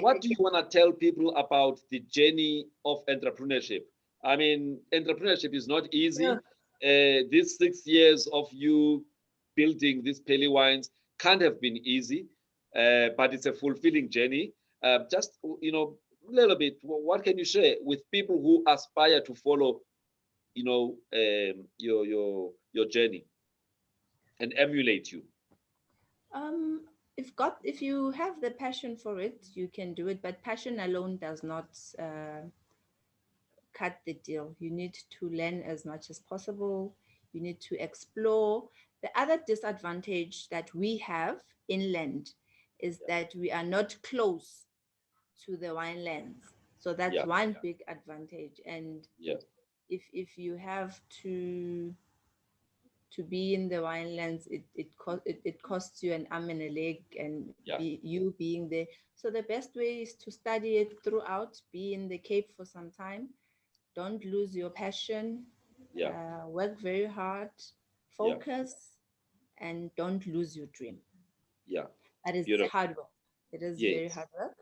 What do you want to tell people about the journey of entrepreneurship? I mean, entrepreneurship is not easy. Yeah. These 6 years of you building these peli wines can't have been easy, but it's a fulfilling journey. Just, a little bit, what can you share with people who aspire to follow, your journey and emulate you? um if you have the passion for it, you can do it, but passion alone does not cut the deal. You need to learn as much as possible. You need to explore. The other disadvantage that we have inland is Yeah. that we are not close to the winelands. So that's Yeah. one big advantage. And Yeah. if you have to be in the winelands, it costs you an arm and a leg, and Yeah. you being there. So the best way is to study it throughout, be in the Cape for some time, don't lose your passion, Yeah. work very hard, Yeah. focus, and don't lose your dream. Yeah. That is Beautiful. hard work. It is very Yes. hard work,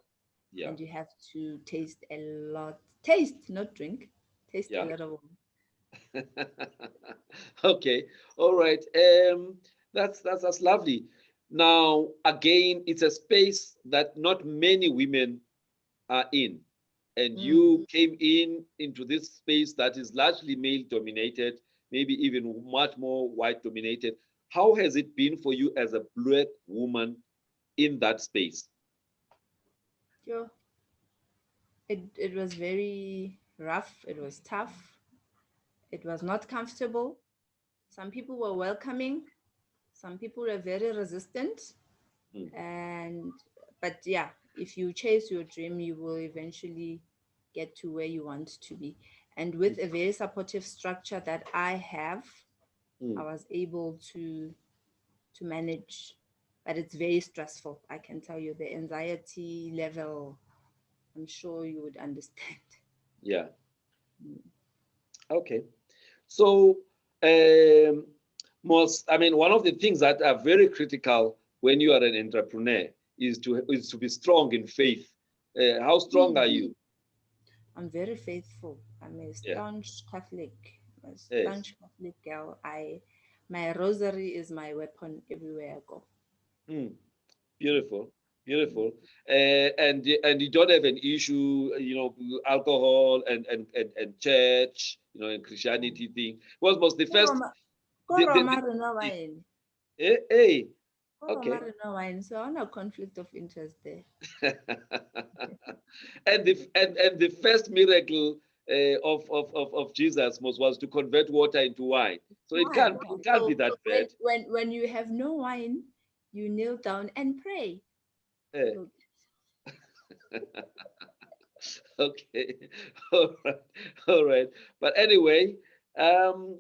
Yeah. and you have to taste a lot. Taste, not drink. Taste a Yeah. lot of wine. Okay. All right. That's lovely. Now, again, it's a space that not many women are in, and Mm. you came into this space that is largely male dominated, maybe even much more white dominated. How has it been for you as a black woman in that space? Sure. It was very rough. It was tough. It was not comfortable. Some people were welcoming. Some people were very resistant. Mm, And but yeah, if you chase your dream, you will eventually get to where you want to be. And with mm, a very supportive structure that I have, I mm. was able to manage. But it's very stressful. I can tell you the anxiety level. I'm sure you would understand. Yeah. Okay. So, um, I mean, one of the things that are very critical when you are an entrepreneur is to be strong in faith. How strong are Mm. you? I'm very faithful. I'm a Yeah. staunch Catholic. I'm a Yes. staunch Catholic girl. My rosary is my weapon everywhere I go. Mm, beautiful. Beautiful. And you don't have an issue, alcohol and church, and Christianity thing. Was the first Ko Roma re nwa the wine. hey, Ko Roma okay. re nwa wine. So I no conflict of interest there. And the first miracle of Jesus was to convert water into wine. So it Wine. can't be So that bad. when you have no wine, you kneel down and pray. Eh, So okay. All right. All right. But anyway, um,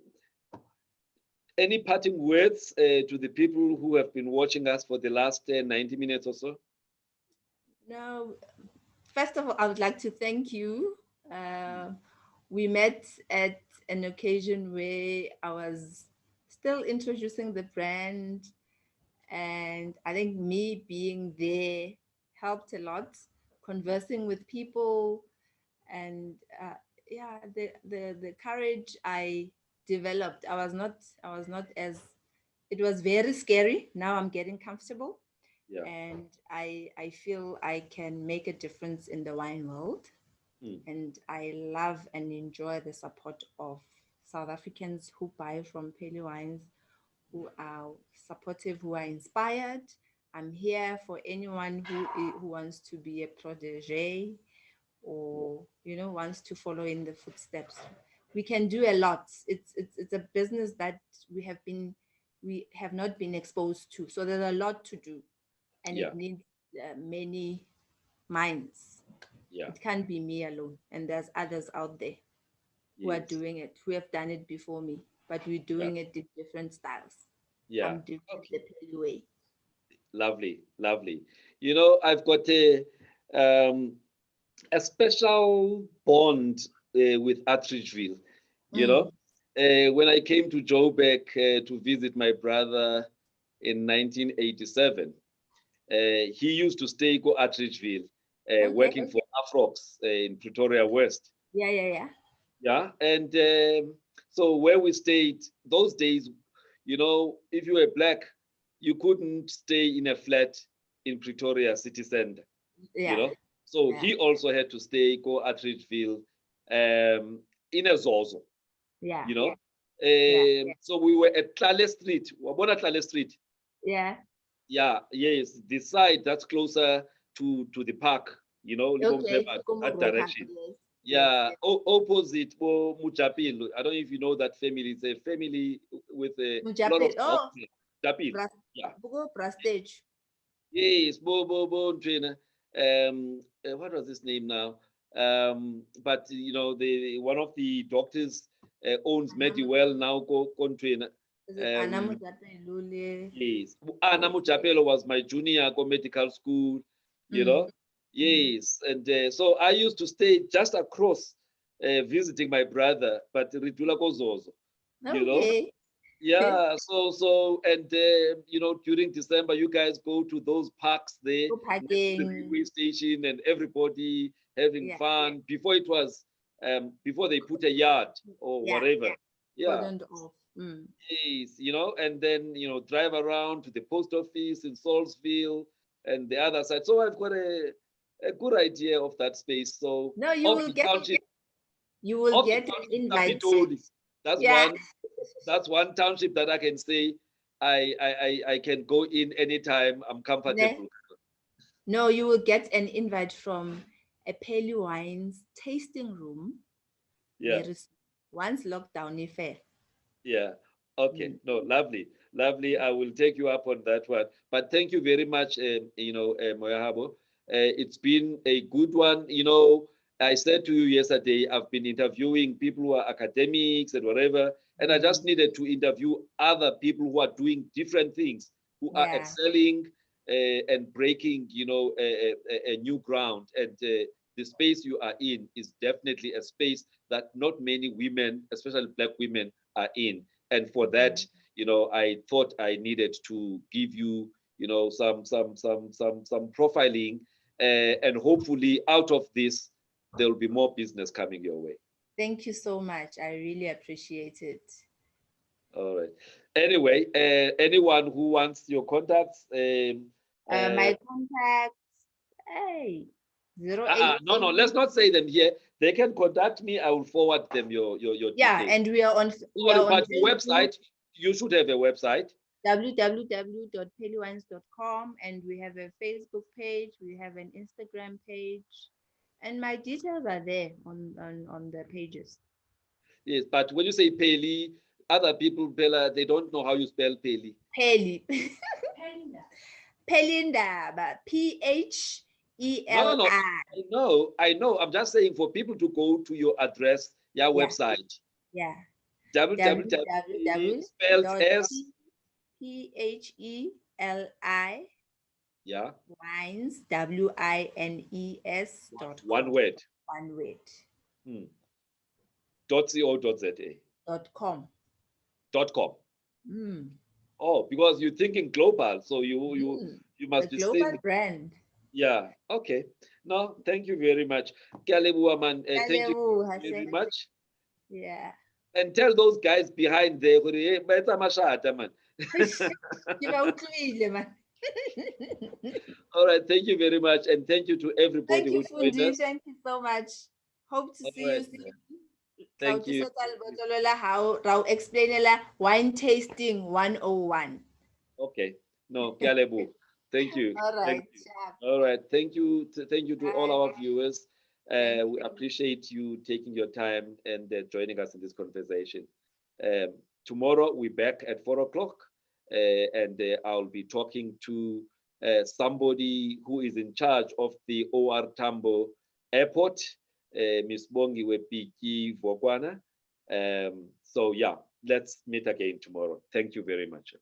any parting words to the people who have been watching us for the last 90 minutes or so? now, first of all, I would like to thank you. We met at an occasion where I was still introducing the brand, and I think me being there helped a lot. Conversing with people, and yeah, the courage I developed. I was not as. It was very scary. Now I'm getting comfortable, Yeah. and I feel I can make a difference in the wine world, Mm. and I love and enjoy the support of South Africans who buy from Peli Wines, who are supportive, who are inspired. I'm here for anyone who wants to be a protege, or wants to follow in the footsteps. We can do a lot. It's a business that we have not been exposed to, so there's a lot to do, and Yeah. it needs many minds. Yeah. It can't be me alone, and there's others out there who are Yes. doing it, who have done it before me, but we're Yeah. doing it in different styles. Yeah. I'm doing it Okay. the Peli way. Lovely. Lovely. I've got um, a special bond with Atteridgeville. You know, Mm. when I came to Joburg to visit my brother in 1987, he used to stay go Atteridgeville, Okay. working for Afrox in Pretoria West. Yeah, yeah, yeah. Yeah, and so where we stayed those days, if you were black, you couldn't stay in a flat in Pretoria city center. you Yeah, know. So yeah, he also had to stay, go at Ridgeville, in a Zozo, yeah, you know. yeah, So we were at Tlale Street. Wabona Tlale Street. yeah. Yeah, yes, the side that's closer to the park, Okay. Limpopo, that Komoro Park, direction. yes, yes. Yeah, opposite Mujapil. I don't know if you know that family. It's a family with a lot of Mujapil. Oh, dogs. Mujapil. Bras, Yeah. Bugo Brastage. Yes, Bo trainer. What was his name now? But the one of the doctors owns Mediwell now. Go trainer. Is it Anna Um, Mujapil Lule? yes, Anna Muchapelo was my junior go medical school. You Mm. know, yes, and so I used to stay just across, visiting my brother, but Ritula Kozozo. You know, Okay. yeah, so and during December, you guys go to those parks there Go next to the railway packing. station, and everybody having Yeah, fun. Before they put a yard or yeah. whatever. Yeah, Cordoned off. Mm. yes, and then drive around to the post office in Salisbury and the other side. So I've got a good idea of that space. So No, of the township, you will of the get an township invite. Kapitoli. That's Yeah. one that's one township that I can say I can go in anytime I'm Ne? comfortable. No, you will get an invite from a Pale Wines tasting room Yeah, very soon. Once lockdown is fair. yeah. Okay. Mm. No, lovely, lovely. I will take you up on that one. But thank you very much, Moyahabo. It's been a good one. I said to you yesterday, I've been interviewing people who are academics and whatever, and I just Mm. needed to interview other people who are doing different things, who are Yeah. excelling and breaking, a new ground. And the space you are in is definitely a space that not many women, especially Black women, are in. And for that, I thought I needed to give you, some profiling, and hopefully out of this, there will be more business coming your way. Thank you so much. I really appreciate it. All right. Anyway, anyone who wants your contacts, My contacts, hey, 08. No, let's not say them here. They can contact me. I will forward them your Yeah, details. and we are on But your Facebook, website, you should have a website. www.pelywines.com, and we have a Facebook page, we have an Instagram page, and my details are there on the pages. Yes, but when you say Peli, other people, Bella, they don't know how you spell Peli. Peli. Pelinda. Pelinda, but Pheli. No. I know. I'm just saying for people to go to your address, your Yeah. website. Yeah. www. Spelled S. Pheli. Yeah. Wines, WINES. One word. One word. .co.za. .com. .com. Mm. Oh, because you're thinking global, so you must The be staying. global brand. Yeah. Okay. No, thank you very much. Kalebu man, thank you Kalebu, very Hase. much. Yeah. And tell those guys behind there, "Hey, better mashata, man." Ke ba utlwile, man. All right, thank you very much, and thank you to everybody Thank you, who joined Fundi. us. Thank you so much. Hope to All see you right, soon. thank you. How explain wine tasting 101. Okay, no, Kalebu, thank you. All Thank right. you. Sharp. All right, thank you. Thank you to all our Bye. viewers. Thank We you. appreciate you taking your time and joining us in this conversation. Um, Tomorrow we're back at 4 o'clock, and I'll be talking to somebody who is in charge of the OR Tambo Airport, Miss Bongi Wepiki Vogwana. So yeah, let's meet again tomorrow. Thank you very much.